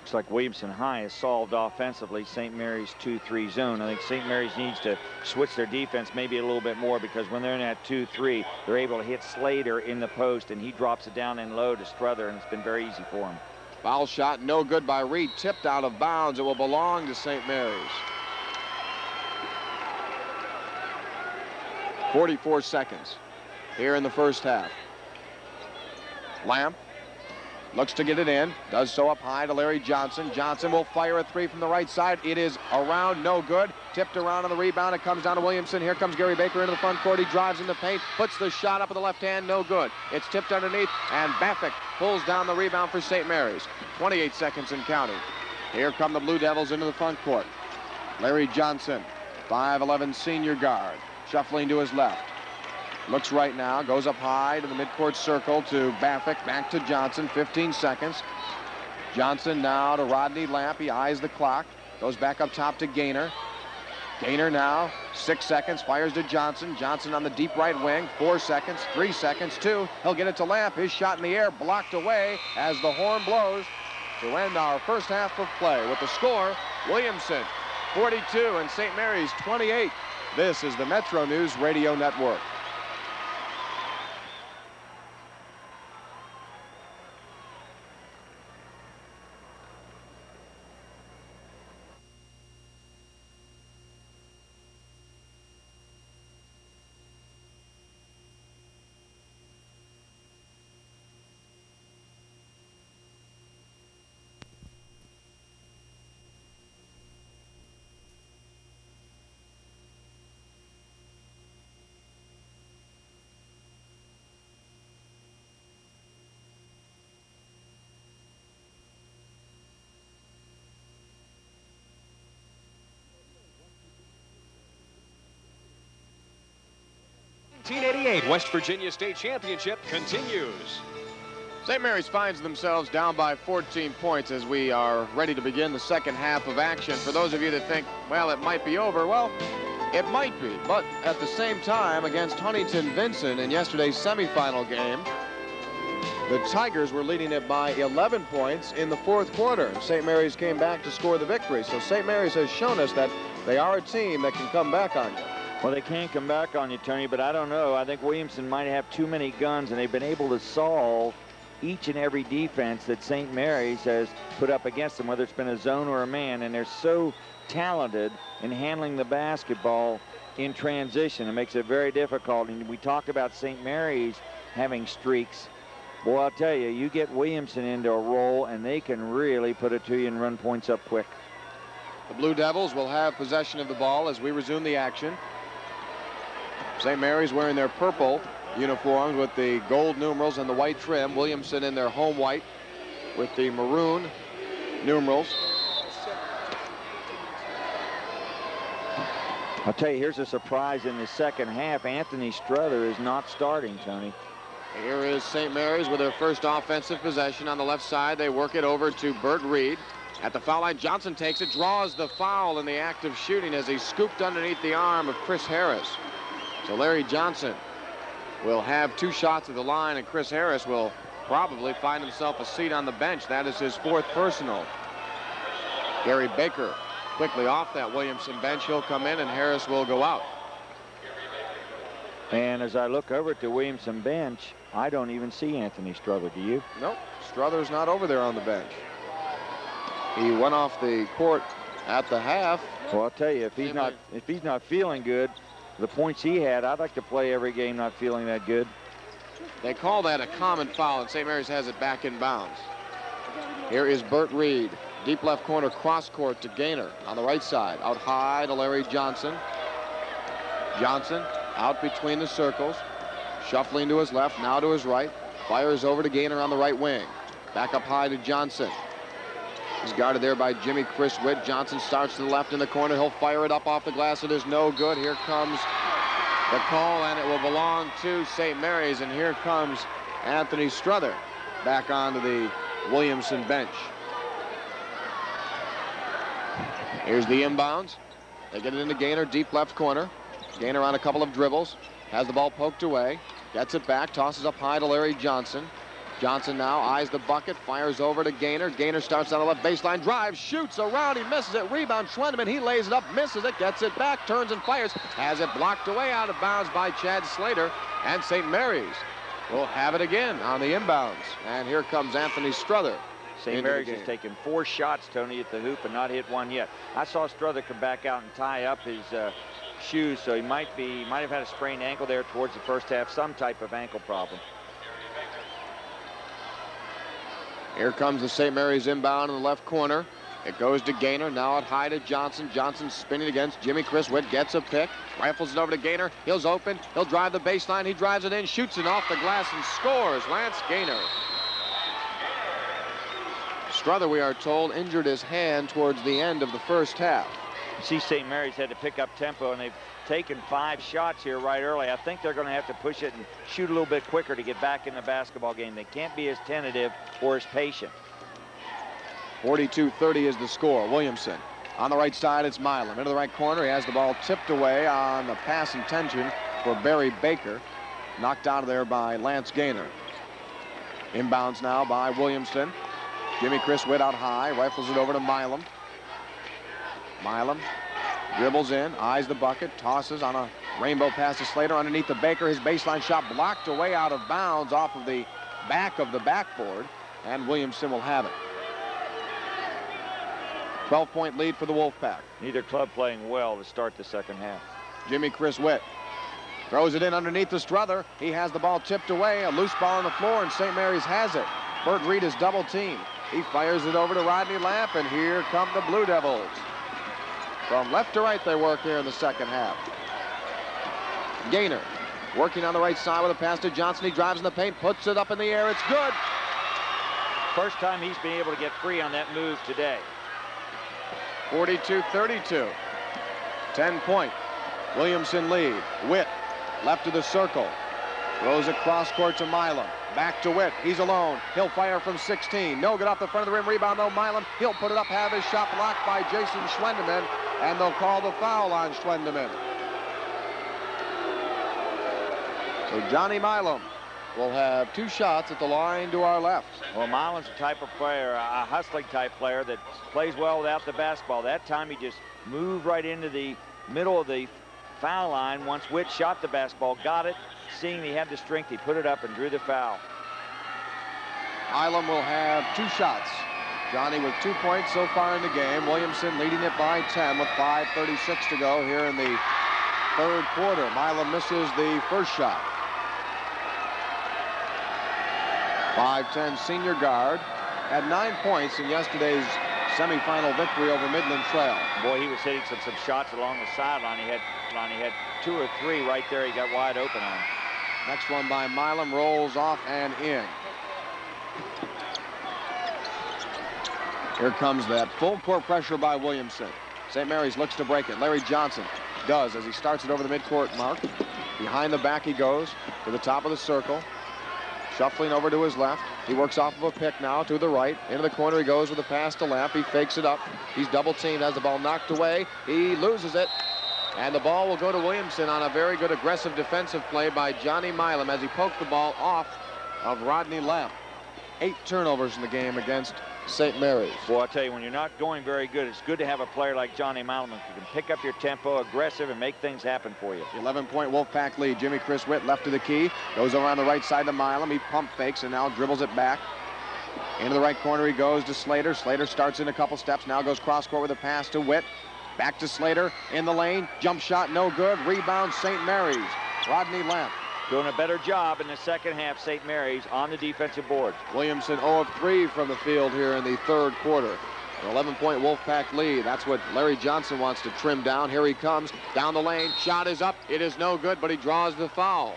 looks like Williamson High has solved offensively St. Mary's 2-3 zone. I think St. Mary's needs to switch their defense maybe a little bit more, because when they're in that 2-3, they're able to hit Slater in the post, and he drops it down in low to Struther, and it's been very easy for him. Foul shot, no good by Reed. Tipped out of bounds. It will belong to St. Mary's. 44 seconds here in the first half. Lamp looks to get it in. Does so up high to Larry Johnson. Johnson will fire a three from the right side. It is around, no good. Tipped around on the rebound. It comes down to Williamson. Here comes Gary Baker into the front court. He drives in the paint, puts the shot up with the left hand, no good. It's tipped underneath, and Baffick pulls down the rebound for St. Mary's. 28 seconds and counting. Here come the Blue Devils into the front court. Larry Johnson, 5'11" senior guard, shuffling to his left. Looks right now, goes up high to the midcourt circle to Baffick, back to Johnson, 15 seconds. Johnson now to Rodney Lamp. He eyes the clock, goes back up top to Gaynor. Gaynor now, 6 seconds, fires to Johnson. Johnson on the deep right wing, 4 seconds, 3 seconds, 2. He'll get it to Lamp. His shot in the air blocked away as the horn blows to end our first half of play. With the score, Williamson 42 and St. Mary's 28. This is the Metro News Radio Network. West Virginia State Championship continues. St. Mary's finds themselves down by 14 points as we are ready to begin the second half of action. For those of you that think, well, it might be over, well, it might be. But at the same time, against Huntington-Vincent in yesterday's semifinal game, the Tigers were leading it by 11 points in the fourth quarter. St. Mary's came back to score the victory. So St. Mary's has shown us that they are a team that can come back on you. Well, they can come back on you, Tony, but I don't know. I think Williamson might have too many guns, and they've been able to solve each and every defense that St. Mary's has put up against them, whether it's been a zone or a man, and they're so talented in handling the basketball in transition. It makes it very difficult, and we talked about St. Mary's having streaks. Boy, I'll tell you, you get Williamson into a roll, and they can really put it to you and run points up quick. The Blue Devils will have possession of the ball as we resume the action. St. Mary's wearing their purple uniforms with the gold numerals and the white trim. Williamson in their home white with the maroon numerals. I'll tell you, here's a surprise in the second half. Anthony Struther is not starting, Tony. Here is St. Mary's with their first offensive possession on the left side. They work it over to Bert Reed. At the foul line, Johnson takes it, draws the foul in the act of shooting as he scooped underneath the arm of Chris Harris. So Larry Johnson will have 2 shots at the line, and Chris Harris will probably find himself a seat on the bench. That is his 4th personal. Gary Baker quickly off that Williamson bench. He'll come in, and Harris will go out. And as I look over at the Williamson bench, I don't even see Anthony Struther. Do you? Nope. Struther's not over there on the bench. He went off the court at the half. Well, I'll tell you, if he's not feeling good, the points he had, I'd like to play every game not feeling that good. They call that a common foul, and St. Mary's has it back in bounds. Here is Bert Reed. Deep left corner, cross court to Gaynor on the right side. Out high to Larry Johnson. Johnson out between the circles. Shuffling to his left, now to his right. Fires over to Gaynor on the right wing. Back up high to Johnson. He's guarded there by Jimmy Chris Witt. Johnson starts to the left in the corner. He'll fire it up off the glass. It is no good. Here comes the call, and it will belong to St. Mary's. And here comes Anthony Struther back onto the Williamson bench. Here's the inbounds. They get it into Gaynor, deep left corner. Gaynor on a couple of dribbles. Has the ball poked away. Gets it back. Tosses up high to Larry Johnson. Johnson now eyes the bucket, fires over to Gaynor. Gaynor starts on the left baseline, drives, shoots around, he misses it. Rebound, Schwendeman, he lays it up, misses it, gets it back, turns and fires. Has it blocked away out of bounds by Chad Slater. And St. Mary's will have it again on the inbounds. And here comes Anthony Struther. St. Mary's has taken 4 shots, Tony, at the hoop and not hit one yet. I saw Struther come back out and tie up his shoes, so he might have had a sprained ankle there towards the first half, some type of ankle problem. Here comes the St. Mary's inbound in the left corner. It goes to Gaynor, now at high to Johnson. Johnson spinning against Jimmy Chris Witt, gets a pick, rifles it over to Gaynor. He's open, he'll drive the baseline, he drives it in, shoots it off the glass and scores. Lance Gaynor. Struther, we are told, injured his hand towards the end of the first half. You see St. Mary's had to pick up tempo, and they've taken 5 shots here right early. I think they're going to have to push it and shoot a little bit quicker to get back in the basketball game. They can't be as tentative or as patient. 42-30 is the score. Williamson on the right side, it's Milam. Into the right corner, he has the ball tipped away on the pass intention for Barry Baker. Knocked out of there by Lance Gaynor. Inbounds now by Williamson. Jimmy Chris Witt out high, rifles it over to Milam. Milam dribbles in, eyes the bucket, tosses on a rainbow pass to Slater underneath the Baker. His baseline shot blocked away out of bounds off of the back of the backboard, and Williamson will have it. 12-point lead for the Wolfpack. Neither club playing well to start the second half. Jimmy Chris Witt throws it in underneath the Struther. He has the ball tipped away, a loose ball on the floor, and St. Mary's has it. Bert Reed is double teamed. He fires it over to Rodney Lamp, and here come the Blue Devils. From left to right they work here in the second half. Gaynor working on the right side with a pass to Johnson. He drives in the paint, puts it up in the air. It's good. First time he's been able to get free on that move today. 42-32. 10-point. Williamson lead. Witt left of the circle. Throws it cross court to Milam. Back to Witt. He's alone. He'll fire from 16. No good off the front of the rim. Rebound though. Milam. He'll put it up. Have his shot blocked by Jason Schwendeman. And they'll call the foul on Schwendeman. So Johnny Milam will have 2 shots at the line to our left. Well, Milam's a type of player, a hustling type player that plays well without the basketball. That time he just moved right into the middle of the foul line. Once Witt shot the basketball, got it, seeing he had the strength, he put it up and drew the foul. Milam will have 2 shots. Johnny with 2 points so far in the game. Williamson leading it by 10 with 5:36 to go here in the third quarter. Milam misses the first shot. 5'10" senior guard had 9 points in yesterday's semifinal victory over Midland Trail. Boy, he was hitting some shots along the sideline. He had 2 or 3 right there he got wide open on. Next one by Milam rolls off and in. Here comes that full court pressure by Williamson. St. Mary's looks to break it. Larry Johnson does as he starts it over the midcourt mark. Behind the back he goes to the top of the circle. Shuffling over to his left. He works off of a pick now to the right. Into the corner he goes with a pass to Lamp. He fakes it up. He's double teamed, has the ball knocked away. He loses it. And the ball will go to Williamson on a very good aggressive defensive play by Johnny Milam as he poked the ball off of Rodney Lamp. 8 turnovers in the game against St. Mary's. Well, I'll tell you, when you're not going very good, it's good to have a player like Johnny Milam who can pick up your tempo, aggressive, and make things happen for you. 11-point Wolfpack lead. Jimmy Chris Witt left of the key. Goes over on the right side to Milam. He pump fakes and now dribbles it back. Into the right corner he goes to Slater. Slater starts in a couple steps. Now goes cross court with a pass to Witt. Back to Slater in the lane. Jump shot no good. Rebound St. Mary's. Rodney Lamp. Doing a better job in the second half, St. Mary's on the defensive boards. Williamson 0 of 3 from the field here in the third quarter. An 11-point Wolfpack lead. That's what Larry Johnson wants to trim down. Here he comes down the lane. Shot is up. It is no good, but he draws the foul.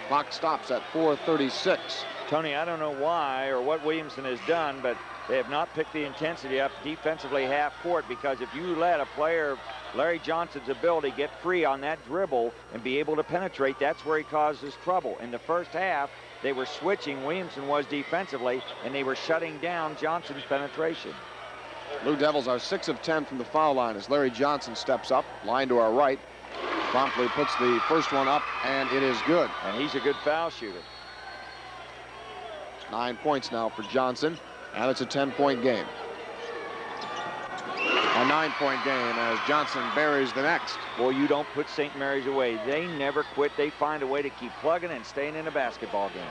Clock stops at 4:36. Tony, I don't know why or what Williamson has done, but they have not picked the intensity up defensively half court, because if you let a player Larry Johnson's ability get free on that dribble and be able to penetrate, that's where he causes trouble. In the first half, they were switching, Williamson was defensively, and they were shutting down Johnson's penetration. Blue Devils are 6 of 10 from the foul line as Larry Johnson steps up, line to our right. Promptly puts the first one up, and it is good. And he's a good foul shooter. 9 points now for Johnson, and it's a 10-point game. A 9-point game as Johnson buries the next. Boy, you don't put St. Mary's away. They never quit. They find a way to keep plugging and staying in a basketball game.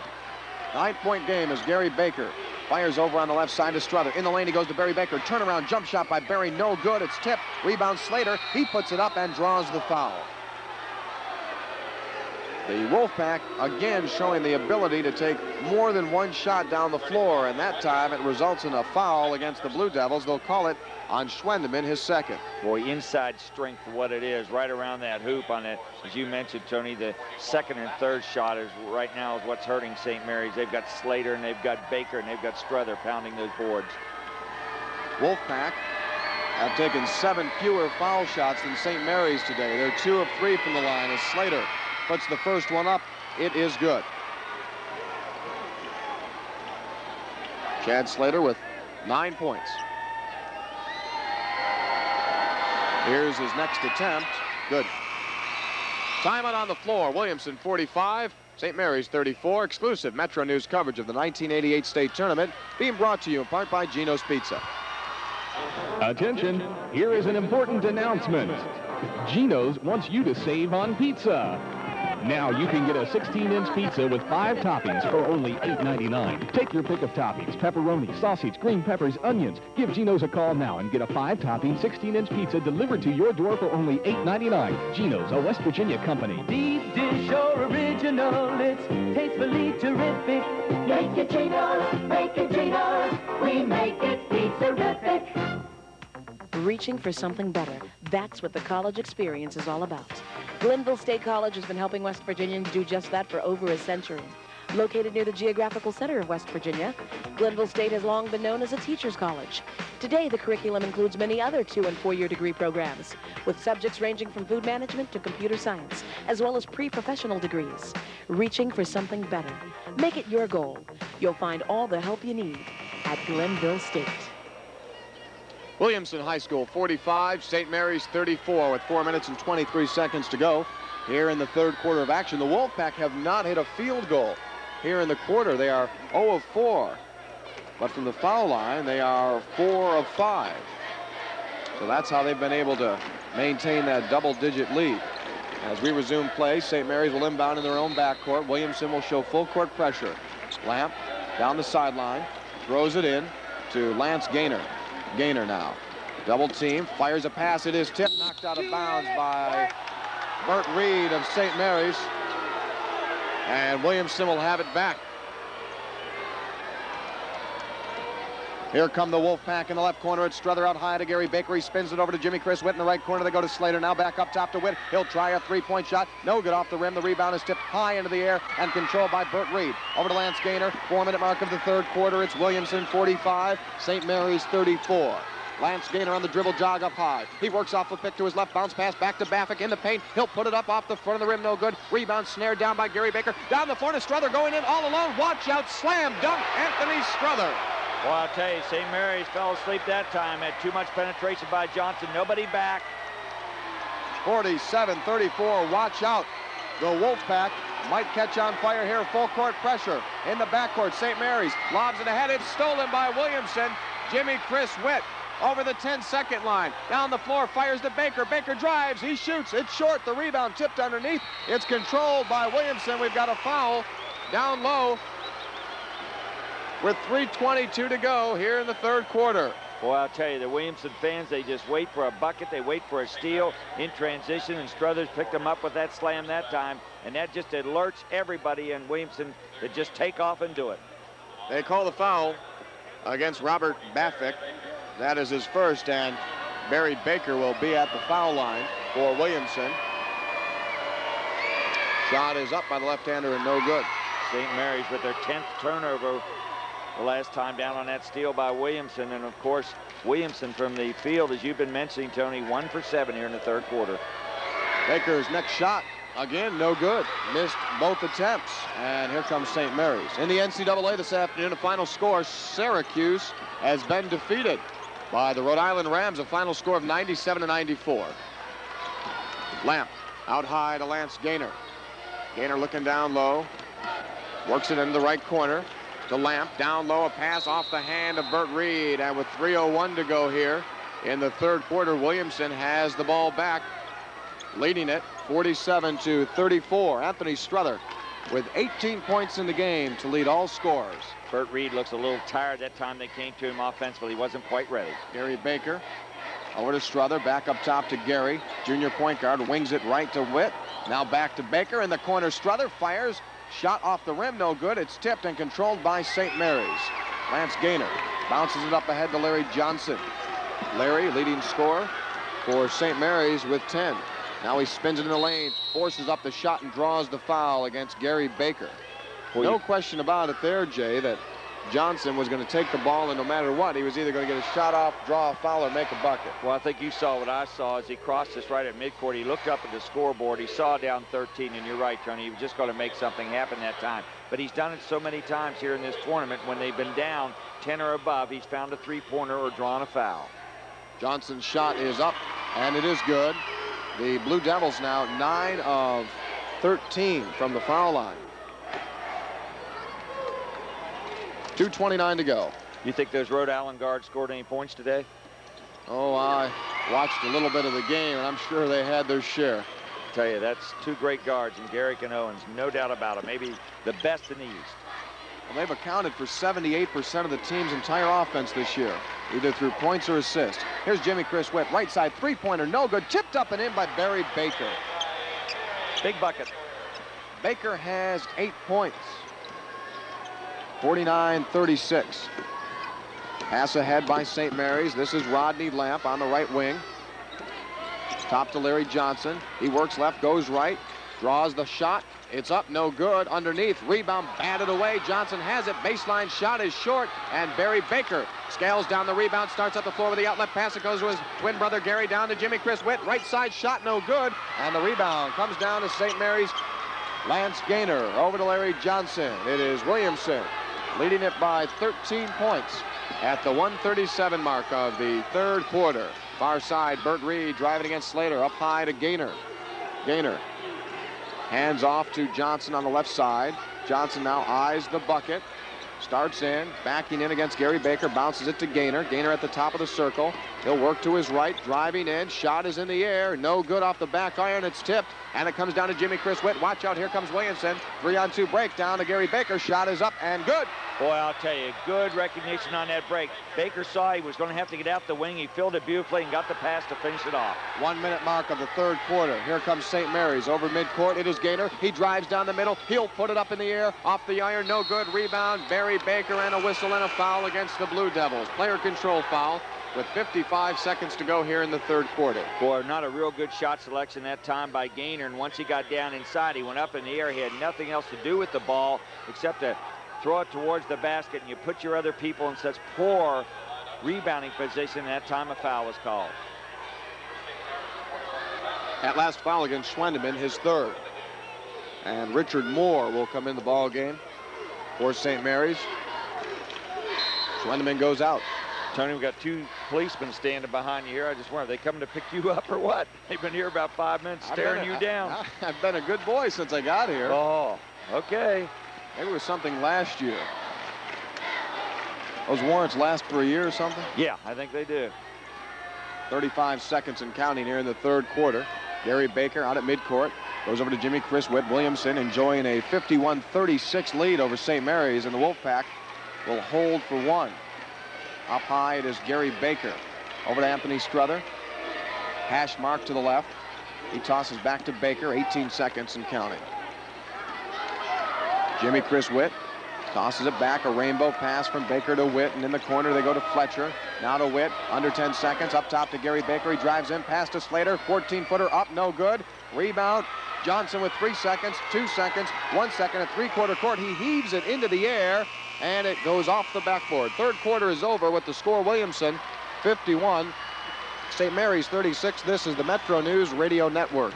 9-point game as Gary Baker fires over on the left side to Struther. In the lane he goes to Barry Baker. Turnaround jump shot by Barry, no good. It's tipped. Rebound Slater. He puts it up and draws the foul. The Wolfpack again showing the ability to take more than one shot down the floor, and that time it results in a foul against the Blue Devils. They'll call it on Schwendeman, his second. Boy, inside strength, what it is, right around that hoop on it. As you mentioned, Tony, the second and third shot is right now is what's hurting St. Mary's. They've got Slater and they've got Baker and they've got Struther pounding those boards. Wolfpack have taken 7 fewer foul shots than St. Mary's today. They're 2 of 3 from the line as Slater puts the first one up. It is good. Chad Slater with 9 points. Here's his next attempt. Good. Timeout on the floor. Williamson 45, St. Mary's 34. Exclusive Metro News coverage of the 1988 state tournament being brought to you in part by Gino's Pizza. Attention, here is an important announcement. Gino's wants you to save on pizza. Now you can get a 16-inch pizza with 5 toppings for only $8.99. Take your pick of toppings: pepperoni, sausage, green peppers, onions. Give Gino's a call now and get a 5-topping 16-inch pizza delivered to your door for only $8.99. Gino's, a West Virginia company. Deep dish or original, it's tastefully terrific. Make it Gino's, make it Gino's. We make it pizza-rific. Reaching for something better. That's what the college experience is all about. Glenville State College has been helping West Virginians do just that for over a century. Located near the geographical center of West Virginia, Glenville State has long been known as a teacher's college. Today, the curriculum includes many other 2- and 4-year degree programs, with subjects ranging from food management to computer science, as well as pre-professional degrees. Reaching for something better. Make it your goal. You'll find all the help you need at Glenville State. Williamson High School 45, St. Mary's 34 with 4 minutes and 23 seconds to go here in the third quarter of action. The Wolfpack have not hit a field goal here in the quarter. They are 0 of 4, but from the foul line they are 4 of 5. So that's how they've been able to maintain that double-digit lead. As we resume play, St. Mary's will inbound in their own backcourt. Williamson will show full court pressure. Lamp down the sideline, throws it in to Lance Gaynor. Gaynor now. Double team, fires a pass. It is tipped, knocked out of bounds by Burt Reed of St. Mary's. And Williamson will have it back. Here come the Wolfpack in the left corner. It's Struther out high to Gary Baker. He spins it over to Jimmy Chris Witt in the right corner. They go to Slater. Now back up top to Witt. He'll try a 3-point shot. No good off the rim. The rebound is tipped high into the air and controlled by Burt Reed. Over to Lance Gaynor. 4-minute mark of the third quarter. It's Williamson 45, St. Mary's 34. Lance Gaynor on the dribble jog up high. He works off a pick to his left, bounce pass back to Baffick in the paint. He'll put it up off the front of the rim, no good. Rebound snared down by Gary Baker. Down the floor to Struther going in all alone. Watch out, slam dunk, Anthony Struther. Well, I'll tell you, St. Mary's fell asleep that time. Had too much penetration by Johnson. Nobody back. 47-34, watch out. The Wolfpack might catch on fire here. Full court pressure in the backcourt. St. Mary's lobs it ahead. It's stolen by Williamson. Jimmy Chris Witt over the 10-second line. Down the floor, fires to Baker. Baker drives, he shoots. It's short. The rebound tipped underneath. It's controlled by Williamson. We've got a foul down low with 3:22 to go here in the third quarter. Boy, I'll tell you, the Williamson fans, they just wait for a bucket. They wait for a steal in transition, and Struthers picked them up with that slam that time, and that just alerts everybody in Williamson to just take off and do it. They call the foul against Robert Baffick. That is his first, and Barry Baker will be at the foul line for Williamson. Shot is up by the left-hander and no good. St. Mary's with their 10th turnover the last time down on that steal by Williamson. And, of course, Williamson from the field, as you've been mentioning, Tony, 1 for 7 here in the third quarter. Baker's next shot, again, no good. Missed both attempts. And here comes St. Mary's. In the NCAA this afternoon, a final score, Syracuse has been defeated by the Rhode Island Rams, a final score of 97-94. Lamp out high to Lance Gaynor. Gaynor looking down low. Works it into the right corner. to Lamp. Down low, a pass off the hand of Burt Reed. And with 3:01 to go here in the third quarter, Williamson has the ball back, leading it 47-34. Anthony Strother with 18 points in the game to lead all scorers. Burt Reed looks a little tired that time they came to him offensively. He wasn't quite ready. Gary Baker over to Strother, back up top to Gary. Junior point guard wings it right to Witt. Now back to Baker in the corner. Strother fires. Shot off the rim, no good. It's tipped and controlled by St. Mary's. Lance Gaynor bounces it up ahead to Larry Johnson. Larry, leading scorer for St. Mary's with 10. Now he spins it in the lane, forces up the shot, and draws the foul against Gary Baker. No question about it there, Jay, that Johnson was going to take the ball, and no matter what, he was either going to get a shot off, draw a foul, or make a bucket. Well, I think you saw what I saw as he crossed this right at midcourt. He looked up at the scoreboard. He saw down 13, and you're right, Tony. He was just going to make something happen that time. But he's done it so many times here in this tournament. When they've been down 10 or above, he's found a three-pointer or drawn a foul. Johnson's shot is up, and it is good. The Blue Devils now 9 of 13 from the foul line. 2:29 to go. You think those Rhode Island guards scored any points today? Oh, I watched a little bit of the game, and I'm sure they had their share. I tell you, that's two great guards, and Garrick and Owens, no doubt about it. Maybe the best in the East. Well, they've accounted for 78% of the team's entire offense this year, either through points or assists. Here's Jimmy Chris Witt, right side three-pointer, no good. Tipped up and in by Barry Baker. Big bucket. Baker has 8 points. 49-36. Pass ahead by St. Mary's. This is Rodney Lamp on the right wing. Top to Larry Johnson. He works left, goes right, draws the shot. It's up, no good. Underneath, rebound batted away. Johnson has it. Baseline shot is short, and Barry Baker scales down the rebound, starts up the floor with the outlet pass. It goes to his twin brother Gary, down to Jimmy Chris Witt. Right side shot, no good. And the rebound comes down to St. Mary's. Lance Gaynor over to Larry Johnson. It is Williamson leading it by 13 points at the 1:37 mark of the third quarter. Far side, Burt Reed driving against Slater, up high to Gaynor. Gaynor hands off to Johnson on the left side. Johnson now eyes the bucket. Starts in, backing in against Gary Baker, bounces it to Gaynor. Gaynor at the top of the circle. He'll work to his right, driving in. Shot is in the air. No good off the back iron. It's tipped, and it comes down to Jimmy Chris Witt. Watch out, here comes Williamson. 3-on-2 break down to Gary Baker. Shot is up and good. Boy, I'll tell you, good recognition on that break. Baker saw he was going to have to get out the wing. He filled it beautifully and got the pass to finish it off. 1 minute mark of the third quarter. Here comes St. Mary's over midcourt. It is Gaynor. He drives down the middle. He'll put it up in the air. Off the iron. No good. Rebound. Barry Baker, and a whistle and a foul against the Blue Devils. Player control foul with 55 seconds to go here in the third quarter. Boy, not a real good shot selection that time by Gaynor. And once he got down inside, he went up in the air. He had nothing else to do with the ball except to throw it towards the basket, and you put your other people in such poor rebounding position. That time a foul was called. That last foul against Schwendeman, his third. And Richard Moore will come in the ball game for St. Mary's. Schwendeman goes out. Tony, we've got two policemen standing behind you here. I just wonder, are they coming to pick you up or what? They've been here about 5 minutes staring you down. I've been a good boy since I got here. Oh, okay. Maybe it was something last year. Those warrants last for a year or something? Yeah, I think they do. 35 seconds and counting here in the third quarter. Gary Baker out at midcourt. Goes over to Jimmy Chris Witt. Williamson enjoying a 51-36 lead over St. Mary's, and the Wolfpack will hold for one. Up high, it is Gary Baker. Over to Anthony Strother. Hash mark to the left. He tosses back to Baker. 18 seconds and counting. Jimmy Chris Witt tosses it back. A rainbow pass from Baker to Witt, and in the corner they go to Fletcher. Now to Witt. Under 10 seconds. Up top to Gary Baker. He drives in. Pass to Slater. 14-footer up. No good. Rebound. Johnson with 3 seconds. 2 seconds. 1 second at three-quarter court. He heaves it into the air, and it goes off the backboard. Third quarter is over with the score Williamson 51, St. Mary's 36. This is the Metro News Radio Network.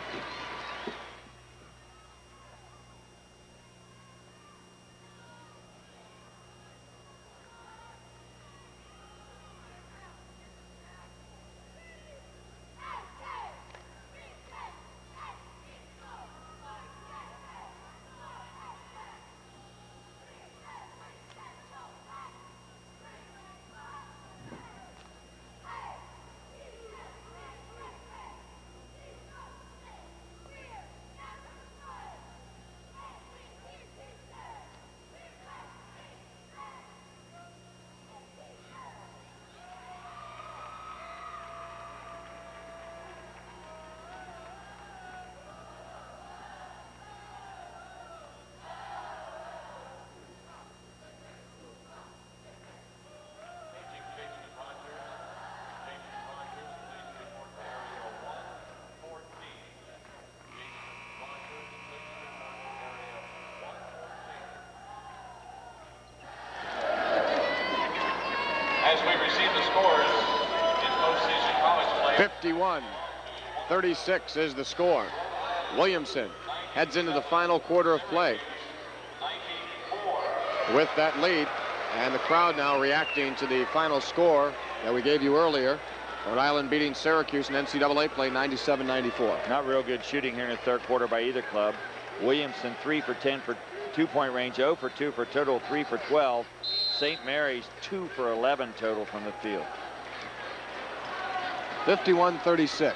scores in postseason college play. 51-36 is the score. Williamson heads into the final quarter of play with that lead, and the crowd now reacting to the final score that we gave you earlier. Rhode Island beating Syracuse in NCAA play 97-94. Not real good shooting here in the third quarter by either club. Williamson 3 for 10 for two-point range, 0 for 2 for total, 3 for 12. St. Mary's 2 for 11 total from the field. 51-36.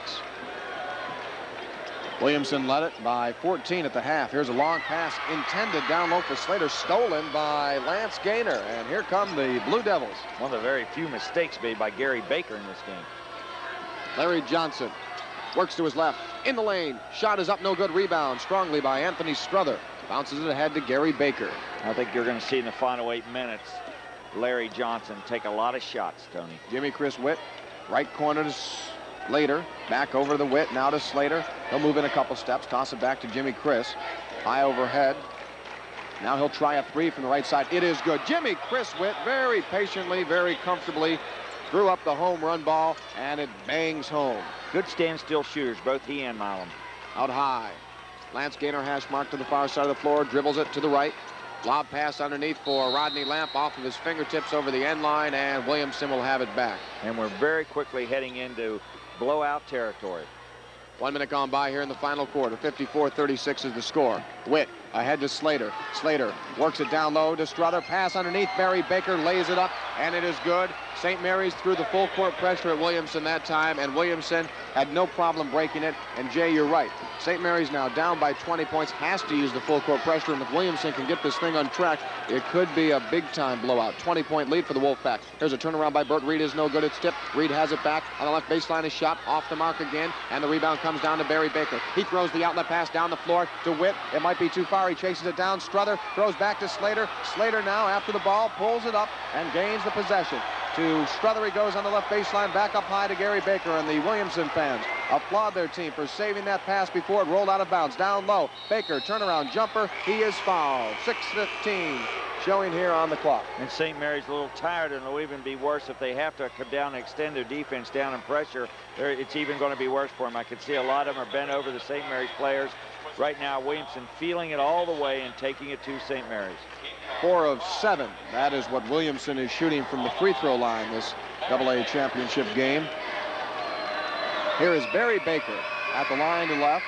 Williamson led it by 14 at the half. Here's a long pass intended down low for Slater, stolen by Lance Gaynor. And here come the Blue Devils. One of the very few mistakes made by Gary Baker in this game. Larry Johnson works to his left, in the lane. Shot is up, no good. Rebound strongly by Anthony Struther. Bounces it ahead to Gary Baker. I think you're going to see in the final 8 minutes Larry Johnson take a lot of shots, Tony. Jimmy Chris Witt, right corner to Slater. Back over the Witt, now to Slater. He'll move in a couple steps, toss it back to Jimmy Chris. High overhead. Now he'll try a three from the right side. It is good. Jimmy Chris Witt very patiently, very comfortably threw up the home run ball, and it bangs home. Good standstill shooters, both he and Milam. Out high. Lance Gaynor hash mark to the far side of the floor, dribbles it to the right. Lob pass underneath for Rodney Lamp off of his fingertips over the end line, and Williamson will have it back. And we're very quickly heading into blowout territory. 1 minute gone by here in the final quarter. 54-36 is the score. Witt ahead to Slater. Slater works it down low to Struther. Pass underneath. Barry Baker lays it up, and it is good. St. Mary's threw the full court pressure at Williamson that time, and Williamson had no problem breaking it. And Jay, you're right. St. Mary's now down by 20 points, has to use the full court pressure, and if Williamson can get this thing on track, it could be a big-time blowout. 20-point lead for the Wolfpack. Here's a turnaround by Burt Reed, is no good. It's tipped. Reed has it back on the left baseline. Is shot off the mark again, and the rebound comes down to Barry Baker. He throws the outlet pass down the floor to Witt. It might be too far. He chases it down. Struther throws back to Slater. Slater now after the ball pulls it up and gains the possession. To Struther he goes on the left baseline, back up high to Gary Baker, and the Williamson fans applaud their team for saving that pass before it rolled out of bounds. Down low, Baker, turnaround jumper, he is fouled. 6:15 showing here on the clock. And St. Mary's a little tired, and it'll even be worse if they have to come down and extend their defense down and pressure. It's even going to be worse for them. I can see a lot of them are bent over the St. Mary's players. Right now, Williamson feeling it all the way and taking it to St. Mary's. 4 of 7. That is what Williamson is shooting from the free throw line this AA championship game. Here is Barry Baker at the line to left.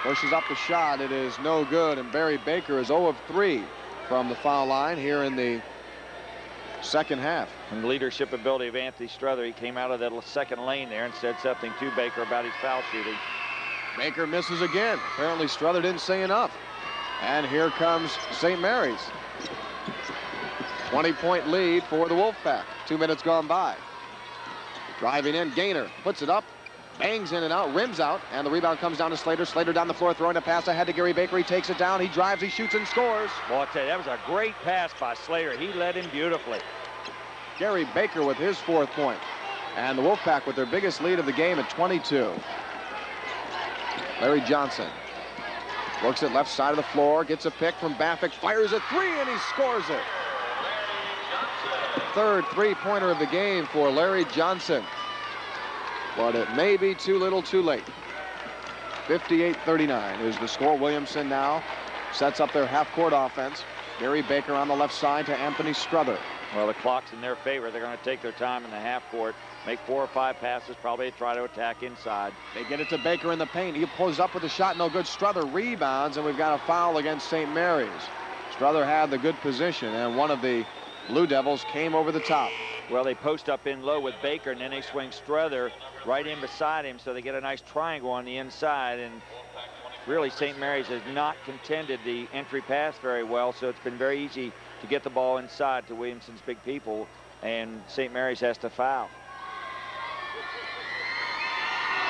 Pushes up the shot. It is no good, and Barry Baker is 0 of 3 from the foul line here in the second half. And the leadership ability of Anthony Struther. He came out of that second lane there and said something to Baker about his foul shooting. Baker misses again. Apparently Struther didn't say enough. And here comes St. Mary's. 20-point lead for the Wolfpack. 2 minutes gone by. Driving in, Gaynor puts it up, bangs in and out, rims out, and the rebound comes down to Slater. Slater down the floor, throwing a pass ahead to Gary Baker. He takes it down, he drives, he shoots and scores. Well, I tell you, that was a great pass by Slater. He led him beautifully. Gary Baker with his 4th point. And the Wolfpack with their biggest lead of the game at 22. Larry Johnson works it left side of the floor, gets a pick from Baffick, fires a 3, and he scores it. 3rd three-pointer of the game for Larry Johnson. But it may be too little too late. 58-39 is the score. Williamson now sets up their half-court offense. Gary Baker on the left side to Anthony Struther. Well, the clock's in their favor. They're going to take their time in the half court, make 4 or 5 passes, probably try to attack inside. They get it to Baker in the paint. He pulls up with a shot, no good. Struther rebounds, and we've got a foul against St. Mary's. Struther had the good position, and one of the Blue Devils came over the top. Well, they post up in low with Baker, and then they swing Struther right in beside him, so they get a nice triangle on the inside. And really, St. Mary's has not contended the entry pass very well, so it's been very easy to get the ball inside to Williamson's big people, and St. Mary's has to foul.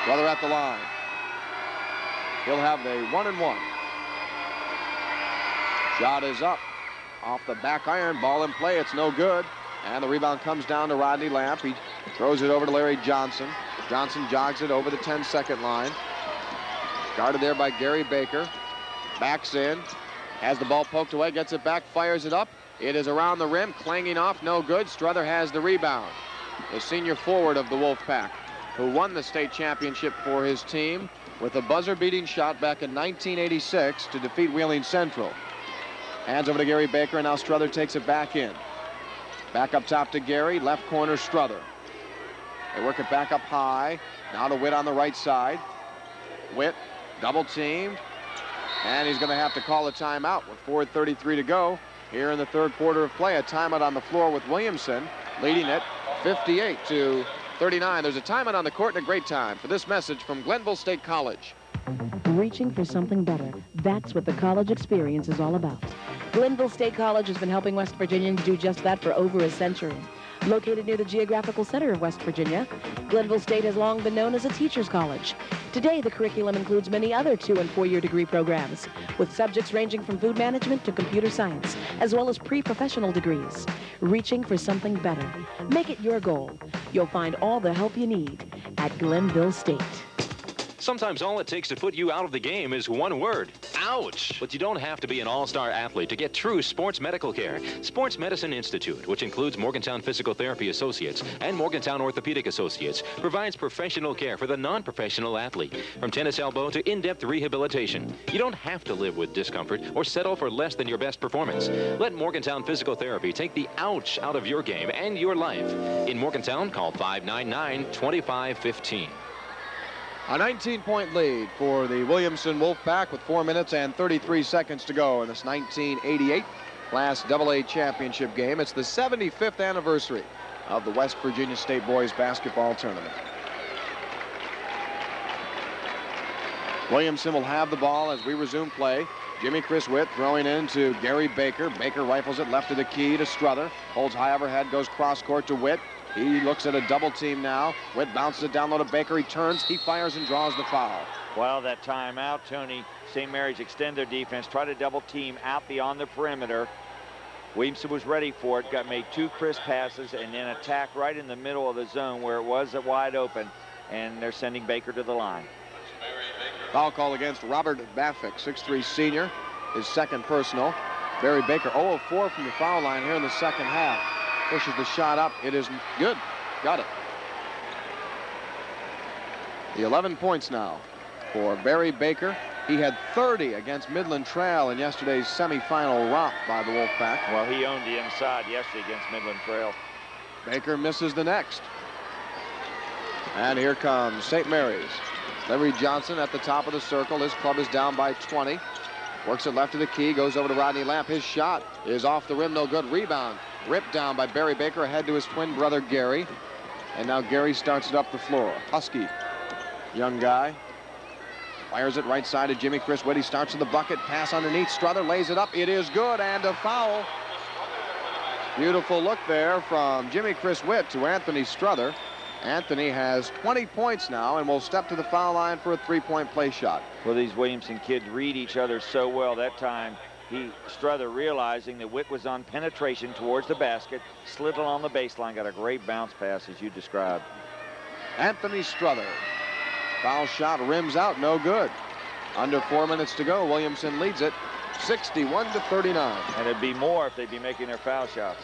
Struther at the line. He'll have the 1-and-1. Shot is up. Off the back iron, ball in play, it's no good. And the rebound comes down to Rodney Lamp. He throws it over to Larry Johnson. Johnson jogs it over the 10-second line. Guarded there by Gary Baker. Backs in, has the ball poked away, gets it back, fires it up. It is around the rim, clanging off, no good. Struther has the rebound. the senior forward of the Wolfpack, who won the state championship for his team with a buzzer-beating shot back in 1986 to defeat Wheeling Central. Hands over to Gary Baker, and now Strother takes it back in. Back up top to Gary, left corner Strother. They work it back up high. Now to Witt on the right side. Witt double teamed, and he's going to have to call a timeout with 4:33 to go here in the third quarter of play. A timeout on the floor with Williamson leading it 58-39. There's a timeout on the court and a great time for this message from Glenville State College. Reaching for something better. That's what the college experience is all about. Glenville State College has been helping West Virginians do just that for over a century. Located near the geographical center of West Virginia, Glenville State has long been known as a teacher's college. Today, the curriculum includes many other 2- and 4-year degree programs, with subjects ranging from food management to computer science, as well as pre-professional degrees. Reaching for something better. Make it your goal. You'll find all the help you need at Glenville State. Sometimes all it takes to put you out of the game is one word: ouch. But you don't have to be an all-star athlete to get true sports medical care. Sports Medicine Institute, which includes Morgantown Physical Therapy Associates and Morgantown Orthopedic Associates, provides professional care for the non-professional athlete, from tennis elbow to in-depth rehabilitation. You don't have to live with discomfort or settle for less than your best performance. Let Morgantown Physical Therapy take the ouch out of your game and your life. In Morgantown, call 599-2515. A 19-point lead for the Williamson Wolfpack with 4 minutes and 33 seconds to go in this 1988 Class AA championship game. It's the 75th anniversary of the West Virginia State Boys Basketball Tournament. Williamson will have the ball as we resume play. Jimmy Chris Witt throwing in to Gary Baker. Baker rifles it left of the key to Strother. Holds high overhead, goes cross court to Witt. He looks at a double team now. Witt bounces it down low to Baker. He turns, he fires and draws the foul. Well, that timeout, Tony, St. Mary's extend their defense, try to double team out beyond the perimeter. Williamson was ready for it, made 2 crisp passes, and then attack right in the middle of the zone where it was wide open, and they're sending Baker to the line. Foul call against Robert Baffick, 6'3" senior, his second personal. Barry Baker 0 of 4 from the foul line here in the second half. Pushes the shot up. It is good. Got it. The 11 points now for Barry Baker. He had 30 against Midland Trail in yesterday's semifinal romp by the Wolfpack. Well, he owned the inside yesterday against Midland Trail. Baker misses the next. And here comes St. Mary's. Larry Johnson at the top of the circle. His club is down by 20. Works it left of the key. Goes over to Rodney Lamp. His shot is off the rim. No good. Rebound. Ripped down by Barry Baker ahead to his twin brother Gary. And now Gary starts it up the floor. Husky, young guy. Fires it right side to Jimmy Chris Witt. He starts to the bucket. Pass underneath. Strother lays it up. It is good, and a foul. Beautiful look there from Jimmy Chris Witt to Anthony Strother. Anthony has 20 points now and will step to the foul line for a 3-point play shot. Well, these Williamson kids read each other so well that time. Strother, realizing that Witt was on penetration towards the basket, slid along the baseline, got a great bounce pass as you described. Anthony Strother. Foul shot rims out, no good. Under 4 minutes to go, Williamson leads it 61-39. And it'd be more if they'd be making their foul shots.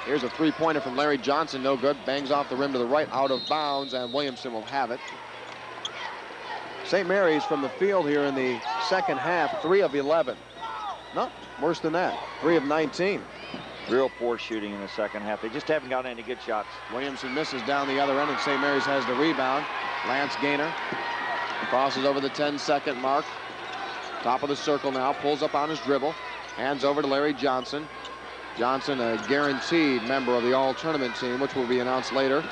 Here's a 3-pointer from Larry Johnson, no good. Bangs off the rim to the right, out of bounds, and Williamson will have it. St. Mary's from the field here in the second half, 3 of 11. No, worse than that, 3 of 19. Real poor shooting in the second half. They just haven't got any good shots. Williamson misses down the other end, and St. Mary's has the rebound. Lance Gaynor crosses over the 10-second mark. Top of the circle now, pulls up on his dribble. Hands over to Larry Johnson. Johnson, a guaranteed member of the all-tournament team, which will be announced later.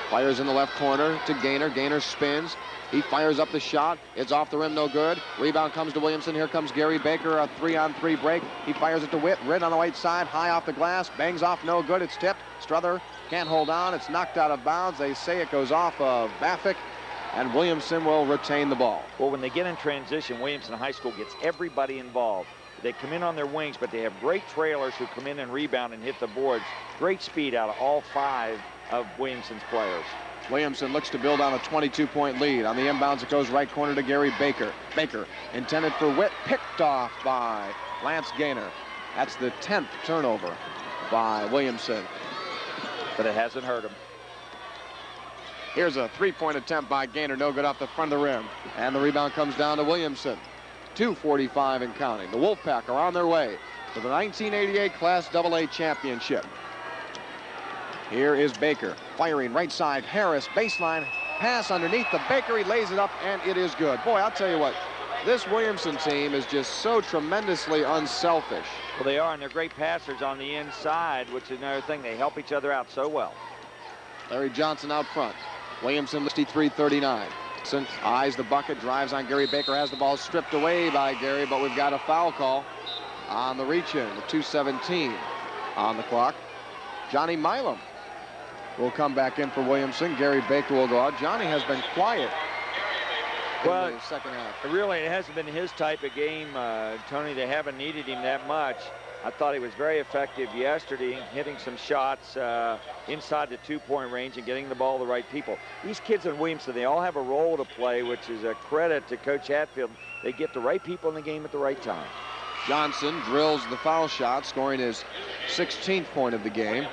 Fires in the left corner to Gaynor. Gaynor spins. He fires up the shot. It's off the rim, no good. Rebound comes to Williamson. Here comes Gary Baker, a 3-on-3 break. He fires it to Witt. Witt on the right side, high off the glass. Bangs off, no good. It's tipped. Strother can't hold on. It's knocked out of bounds. They say it goes off of Baffick, and Williamson will retain the ball. Well, when they get in transition, Williamson High School gets everybody involved. They come in on their wings, but they have great trailers who come in and rebound and hit the boards. Great speed out of all 5 of Williamson's players. Williamson looks to build on a 22-point lead. On the inbounds, it goes right corner to Gary Baker. Baker intended for Witt, picked off by Lance Gaynor. That's the 10th turnover by Williamson. but it hasn't hurt him. Here's a three-point attempt by Gaynor, no good off the front of the rim. And the rebound comes down to Williamson. 2:45 and counting. The Wolfpack are on their way to the 1988 Class AA Championship. Here is Baker, firing right side. Harris, baseline, pass underneath the Baker. He lays it up, and it is good. Boy, I'll tell you what, this Williamson team is just so tremendously unselfish. Well, they are, and they're great passers on the inside, which is another thing. They help each other out so well. Larry Johnson out front. Williamson 63-39. Eyes the bucket, drives on Gary Baker, has the ball stripped away by Gary, but we've got a foul call on the reach-in. 2:17 on the clock. Johnny Milam will come back in for Williamson. Gary Baker will go out. Johnny has been quiet in the second half. Really, it hasn't been his type of game, Tony. They haven't needed him that much. I thought he was very effective yesterday, hitting some shots inside the two-point range and getting the ball to the right people. These kids in Williamson, they all have a role to play, which is a credit to Coach Hatfield. They get the right people in the game at the right time. Johnson drills the foul shot, scoring his 16th point of the game.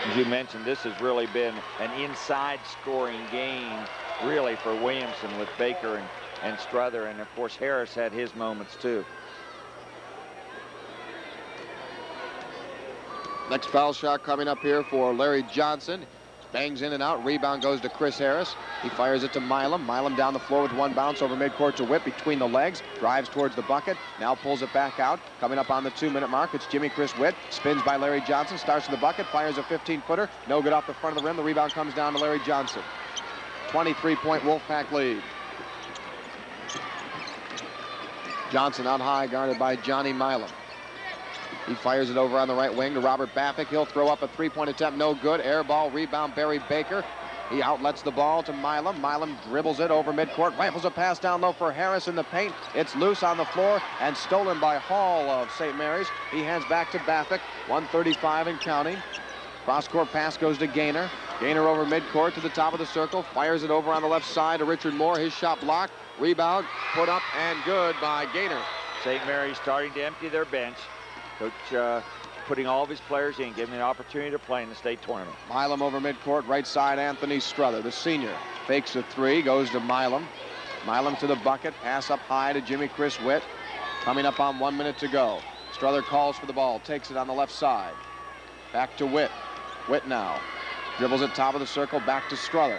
As you mentioned, this has really been an inside scoring game, really, for Williamson with Baker and Strother, and of course Harris had his moments too. Next foul shot coming up here for Larry Johnson. Bangs in and out. Rebound goes to Chris Harris. He fires it to Milam. Milam down the floor with one bounce over midcourt to Witt between the legs. Drives towards the bucket. Now pulls it back out. Coming up on the 2-minute mark, it's Jimmy Chris Witt. Spins by Larry Johnson. Starts to the bucket. Fires a 15-footer. No good off the front of the rim. The rebound comes down to Larry Johnson. 23-point Wolfpack lead. Johnson out high, guarded by Johnny Milam. He fires it over on the right wing to Robert Baffick. He'll throw up a three-point attempt, no good. Air ball, rebound, Barry Baker. He outlets the ball to Milam. Milam dribbles it over midcourt, rifles a pass down low for Harris in the paint. It's loose on the floor and stolen by Hall of St. Mary's. He hands back to Baffick, 1:35 and counting. Cross-court pass goes to Gaynor. Gaynor over midcourt to the top of the circle, fires it over on the left side to Richard Moore. His shot blocked, rebound, put up and good by Gaynor. St. Mary's starting to empty their bench. Coach putting all of his players in, giving them an opportunity to play in the state tournament. Milam over midcourt, right side, Anthony Strother, the senior. Fakes a three, goes to Milam. Milam to the bucket, pass up high to Jimmy Chris Witt. Coming up on 1 minute to go. Strother calls for the ball, takes it on the left side. Back to Witt. Witt now. Dribbles at top of the circle, back to Strother.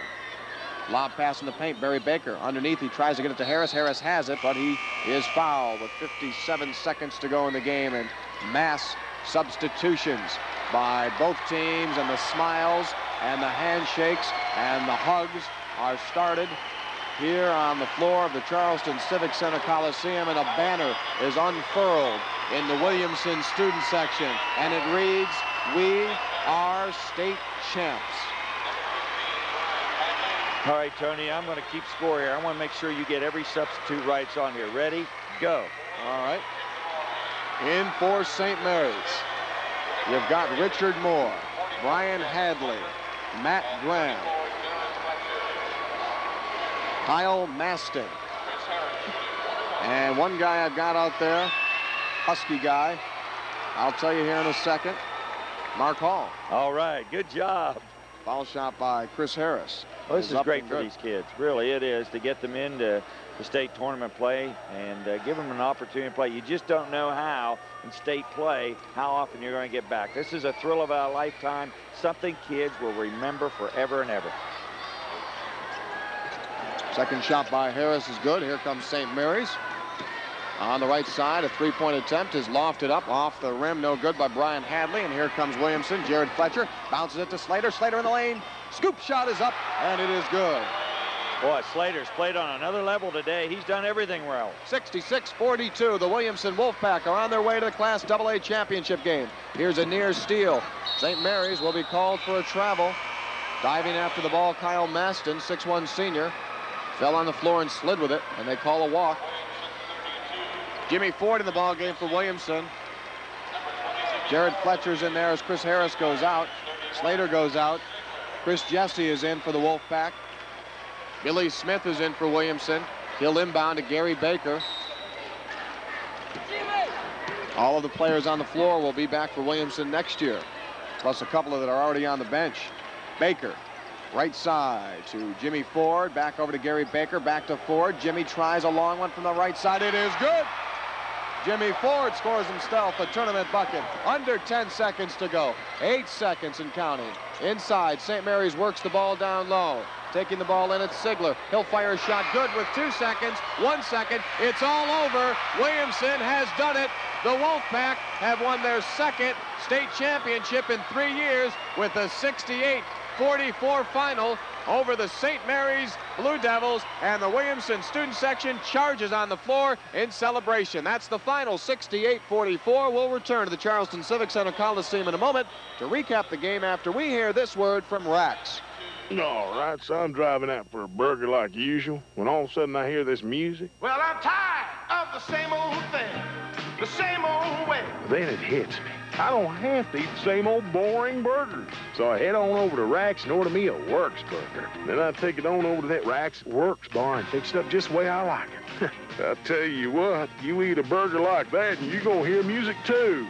Lob pass in the paint, Barry Baker. Underneath, he tries to get it to Harris. Harris has it, but he is fouled with 57 seconds to go in the game, and mass substitutions by both teams, and the smiles and the handshakes and the hugs are started here on the floor of the Charleston Civic Center Coliseum, and a banner is unfurled in the Williamson student section, and it reads, "We are state champs." All right, Tony, I'm going to keep score here. I want to make sure you get every substitute rights on here. Ready? Go. All right. In for St. Mary's, you've got Richard Moore, Brian Hadley, Matt Graham, Kyle Maston, and one guy I've got out there, Husky guy, I'll tell you here in a second, Mark Hall. All right, good job. Foul shot by Chris Harris. Well, this is great for these kids. Really, it is, to get them into the state tournament play and give them an opportunity to play. You just don't know how in state play how often you're going to get back. This is a thrill of a lifetime, something kids will remember forever and ever. Second shot by Harris is good. Here comes St. Mary's. On the right side, a three-point attempt is lofted up off the rim. No good by Brian Hadley. And here comes Williamson. Jared Fletcher bounces it to Slater. Slater in the lane. Scoop shot is up, and it is good. Boy, Slater's played on another level today. He's done everything well. 66-42. The Williamson Wolfpack are on their way to the Class AA championship game. Here's a near steal. St. Mary's will be called for a travel. Diving after the ball, Kyle Maston, 6'1 senior. Fell on the floor and slid with it, and they call a walk. Jimmy Ford in the ball game for Williamson. Jared Fletcher's in there as Chris Harris goes out. Slater goes out. Chris Jesse is in for the Wolfpack. Billy Smith is in for Williamson. He'll inbound to Gary Baker. All of the players on the floor will be back for Williamson next year, plus a couple that are already on the bench. Baker, right side to Jimmy Ford, back over to Gary Baker, back to Ford. Jimmy tries a long one from the right side. It is good. Jimmy Ford scores himself a tournament bucket. Under 10 seconds to go. 8 seconds and counting. Inside, St. Mary's works the ball down low. Taking the ball in, it's Sigler. He'll fire a shot good with 2 seconds. 1 second. It's all over. Williamson has done it. The Wolfpack have won their second state championship in 3 years with a 68-44 final over the St. Mary's Blue Devils, and the Williamson student section charges on the floor in celebration. That's the final, 68-44. We'll return to the Charleston Civic Center Coliseum in a moment to recap the game after we hear this word from Rax. All right, so I'm driving out for a burger like usual when all of a sudden I hear this music. Well, I'm tired of the same old thing, the same old way. Then it hits me. I don't have to eat the same old boring burgers. So I head on over to Rax and order me a Works burger. Then I take it on over to that Rax Works bar and fix it up just the way I like it. I'll tell you what, you eat a burger like that and you're going to hear music too.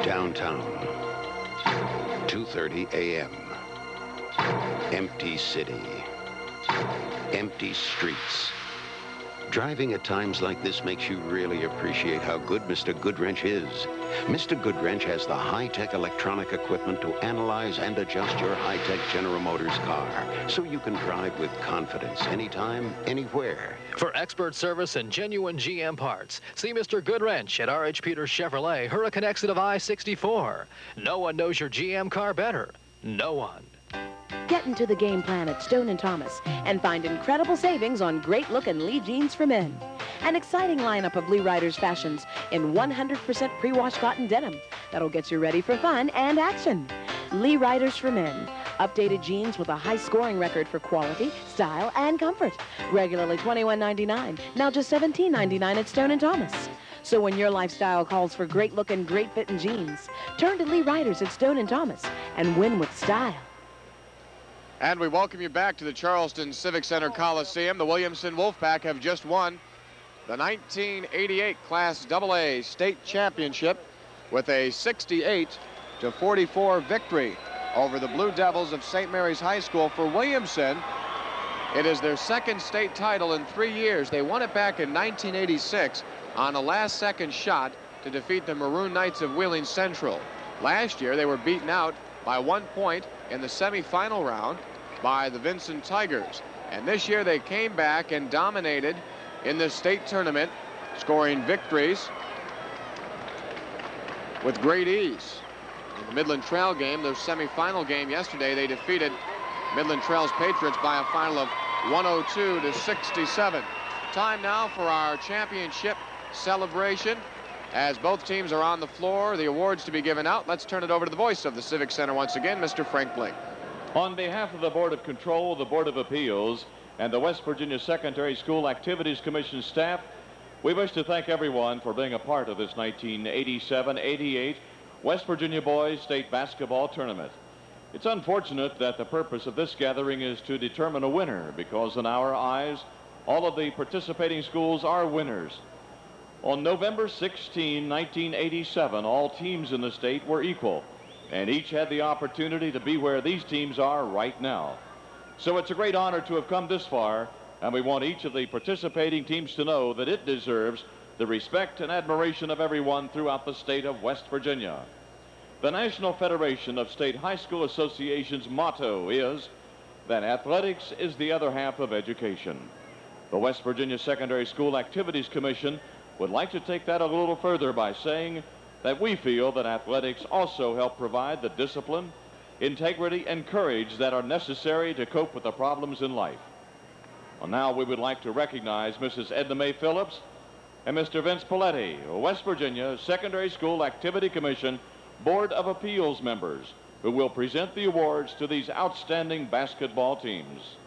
Downtown, 2:30 a.m. Empty city. Empty streets. Driving at times like this makes you really appreciate how good Mr. Goodwrench is. Mr. Goodwrench has the high-tech electronic equipment to analyze and adjust your high-tech General Motors car so you can drive with confidence anytime, anywhere. For expert service and genuine GM parts, see Mr. Goodwrench at R.H. Peters Chevrolet, Hurricane exit of I-64. No one knows your GM car better. No one. Get into the game plan at Stone & Thomas and find incredible savings on great-looking Lee jeans for men. An exciting lineup of Lee Riders fashions in 100% pre-wash cotton denim that'll get you ready for fun and action. Lee Riders for men. Updated jeans with a high scoring record for quality, style, and comfort. Regularly $21.99, now just $17.99 at Stone & Thomas. So when your lifestyle calls for great-looking, great-fitting jeans, turn to Lee Riders at Stone & Thomas and win with style. And we welcome you back to the Charleston Civic Center Coliseum. The Williamson Wolfpack have just won the 1988 Class AA State Championship with a 68-44 victory over the Blue Devils of St. Mary's High School. For Williamson, it is their second state title in 3 years. They won it back in 1986 on a last-second shot to defeat the Maroon Knights of Wheeling Central. Last year, they were beaten out by 1 point in the semifinal round by the Vincent Tigers. And this year they came back and dominated in the state tournament, scoring victories with great ease. In the Midland Trail game, their semifinal game yesterday, they defeated Midland Trail's Patriots by a final of 102-67. Time now for our championship celebration. As both teams are on the floor, the awards to be given out. Let's turn it over to the voice of the Civic Center once again, Mr. Frank Blake. On behalf of the Board of Control, the Board of Appeals, and the West Virginia Secondary School Activities Commission staff, we wish to thank everyone for being a part of this 1987-88 West Virginia Boys State Basketball Tournament. It's unfortunate that the purpose of this gathering is to determine a winner, because in our eyes, all of the participating schools are winners. On November 16, 1987, all teams in the state were equal, and each had the opportunity to be where these teams are right now. So it's a great honor to have come this far, and we want each of the participating teams to know that it deserves the respect and admiration of everyone throughout the state of West Virginia. The National Federation of State High School Associations' motto is that athletics is the other half of education. The West Virginia Secondary School Activities Commission would like to take that a little further by saying that we feel that athletics also help provide the discipline, integrity, and courage that are necessary to cope with the problems in life. Well, now we would like to recognize Mrs. Edna Mae Phillips and Mr. Vince Paletti, West Virginia Secondary School Activity Commission Board of Appeals members, who will present the awards to these outstanding basketball teams.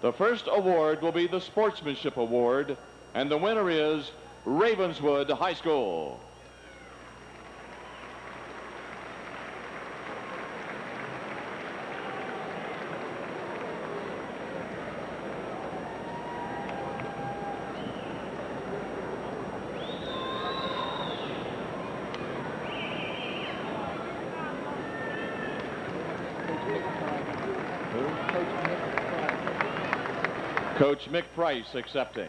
The first award will be the Sportsmanship Award, and the winner is Ravenswood High School. Coach Mick Price accepting.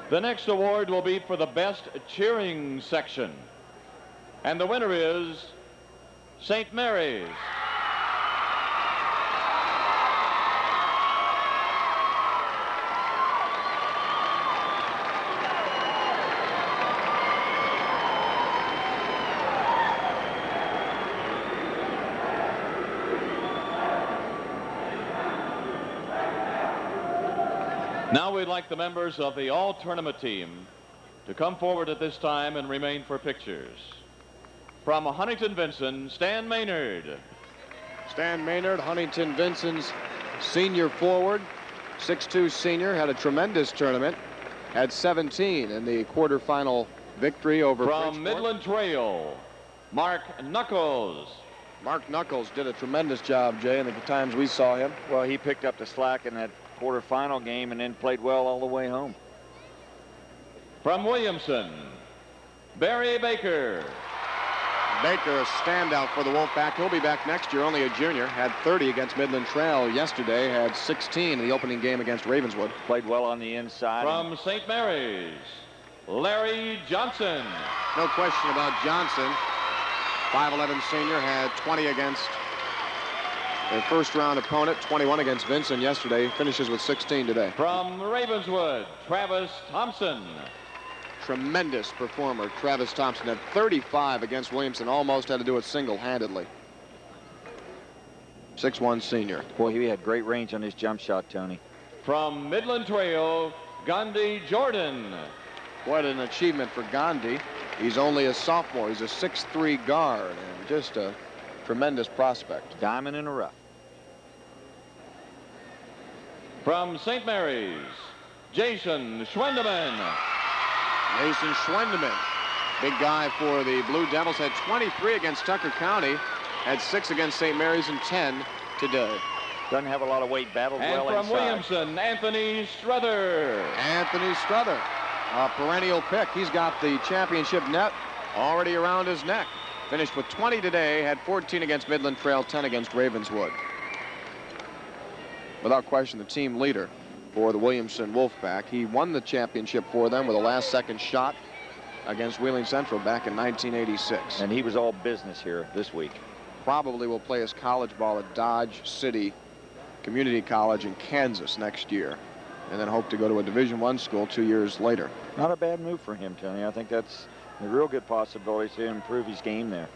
The next award will be for the best cheering section. And the winner is St. Mary's. Now we'd like the members of the all-tournament team to come forward at this time and remain for pictures. From Huntington Vincent, Stan Maynard. Stan Maynard, Huntington Vincent's senior forward, 6'2" senior, had a tremendous tournament, had 17 in the quarterfinal victory over From Midland Trail, Mark Knuckles. Mark Knuckles did a tremendous job, Jay, in the times we saw him. Well, he picked up the slack in that quarterfinal game and then played well all the way home. From Williamson, Barry Baker. Baker, a standout for the Wolfpack. He'll be back next year, only a junior. Had 30 against Midland Trail yesterday. Had 16 in the opening game against Ravenswood. Played well on the inside. From St. Mary's, Larry Johnson. No question about Johnson. 5'11" senior, had 20 against their first-round opponent, 21 against Vincent yesterday. Finishes with 16 today. From Ravenswood, Travis Thompson. Tremendous performer. Travis Thompson had 35 against Williamson. Almost had to do it single-handedly. 6'1" senior. Boy, he had great range on his jump shot, Tony. From Midland Trail, Gandhi Jordan. What an achievement for Gandhi. He's only a sophomore. He's a 6'3" guard and just a tremendous prospect. Diamond in the rough. From St. Mary's, Jason Schwendeman. Jason Schwendeman, big guy for the Blue Devils, had 23 against Tucker County, had 6 against St. Mary's and 10 today. Doesn't have a lot of weight, battled and well from inside. Williamson, Anthony Struther. Anthony Struther, a perennial pick. He's got the championship net already around his neck. Finished with 20 today, had 14 against Midland Trail, 10 against Ravenswood. Without question, the team leader for the Williamson Wolfpack. He won the championship for them with a last-second shot against Wheeling Central back in 1986. And he was all business here this week. Probably will play his college ball at Dodge City Community College in Kansas next year, and then hope to go to a Division I school 2 years later. Not a bad move for him, Tony. I think that's a real good possibility to improve his game there.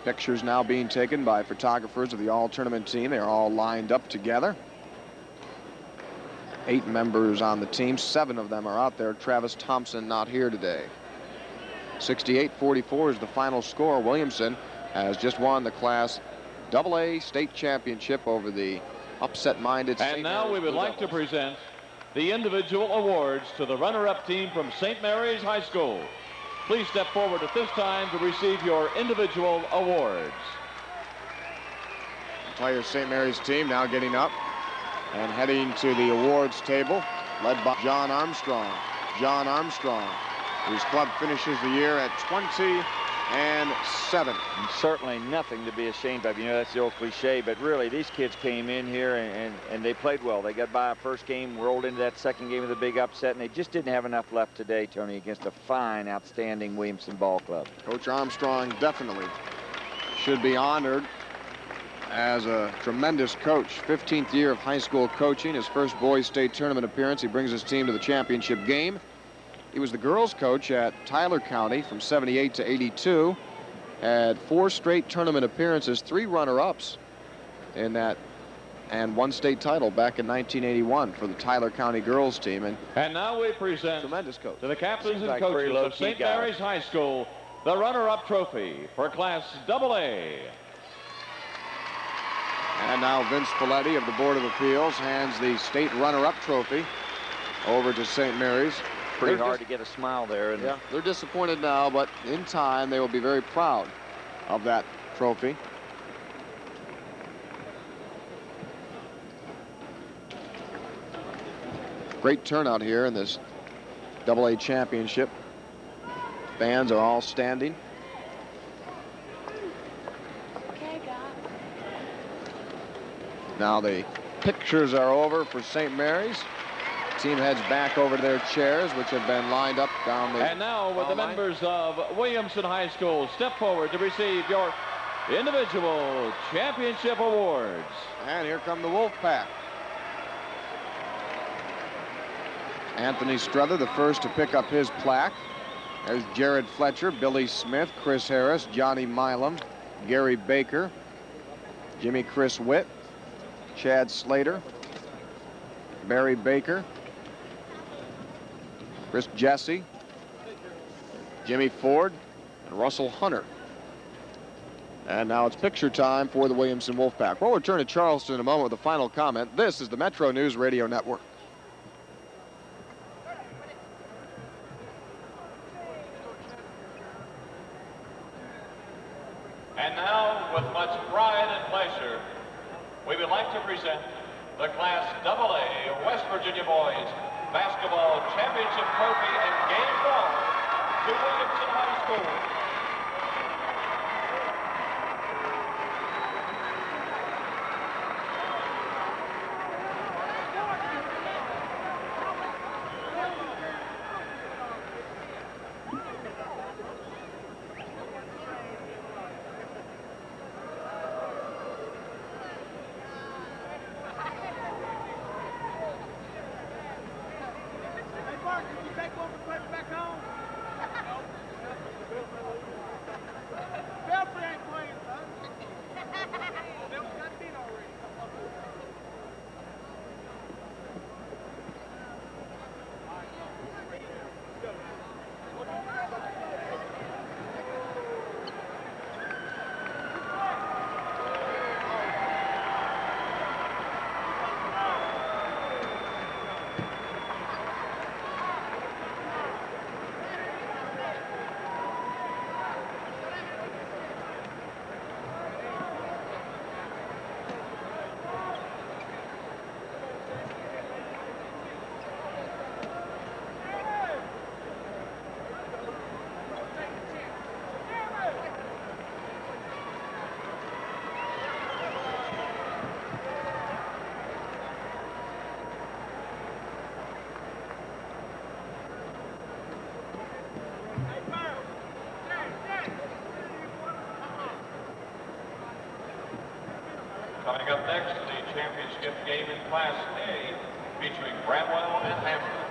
Pictures now being taken by photographers of the all-tournament team. They're all lined up together. 8 members on the team. 7 of them are out there. Travis Thompson not here today. 68-44 is the final score. Williamson has just won the Class AA state championship over the upset-minded And now we would like to present the individual awards to the runner-up team from St. Mary's High School. Please step forward at this time to receive your individual awards. Entire St. Mary's team now getting up and heading to the awards table, led by John Armstrong. John Armstrong, whose club finishes the year at 20-7. And certainly nothing to be ashamed of. You know, that's the old cliche, but really these kids came in here and they played well. They got by a first game, rolled into that second game with a big upset, and they just didn't have enough left today, Tony, against a fine, outstanding Williamson ball club. Coach Armstrong definitely should be honored as a tremendous coach. 15th year of high school coaching, his first boys state tournament appearance. He brings his team to the championship game. He was the girls coach at Tyler County from 78 to 82. Had 4 straight tournament appearances, 3 runner-ups in that, and 1 state title back in 1981 for the Tyler County girls team. And now we present tremendous coach to the captains and like coaches of low-key St. guy. Mary's High School the runner-up trophy for Class AA. And now Vince Folletti of the Board of Appeals hands the state runner-up trophy over to St. Mary's. Pretty hard to get a smile there. And yeah, they're disappointed now, but in time they will be very proud of that trophy. Great turnout here in this AA championship. Fans are all standing. Now the pictures are over for St. Mary's. Team heads back over to their chairs, which have been lined up down the And now with the members of Williamson High School, step forward to receive your individual championship awards. And here come the Wolfpack. Anthony Struther, the first to pick up his plaque. There's Jared Fletcher, Billy Smith, Chris Harris, Johnny Milam, Gary Baker, Jimmy Chris Witt, Chad Slater, Barry Baker, Chris Jesse, Jimmy Ford, and Russell Hunter. And now it's picture time for the Williamson Wolfpack. We'll return to Charleston in a moment with a final comment. This is the Metro News Radio Network. And now, with much pride and pleasure, we would like to present the Class AA West Virginia Boys Basketball Championship Trophy and Game Ball to Williamson High School. Coming up next, the championship game in Class A, featuring Bramwell and Hampton.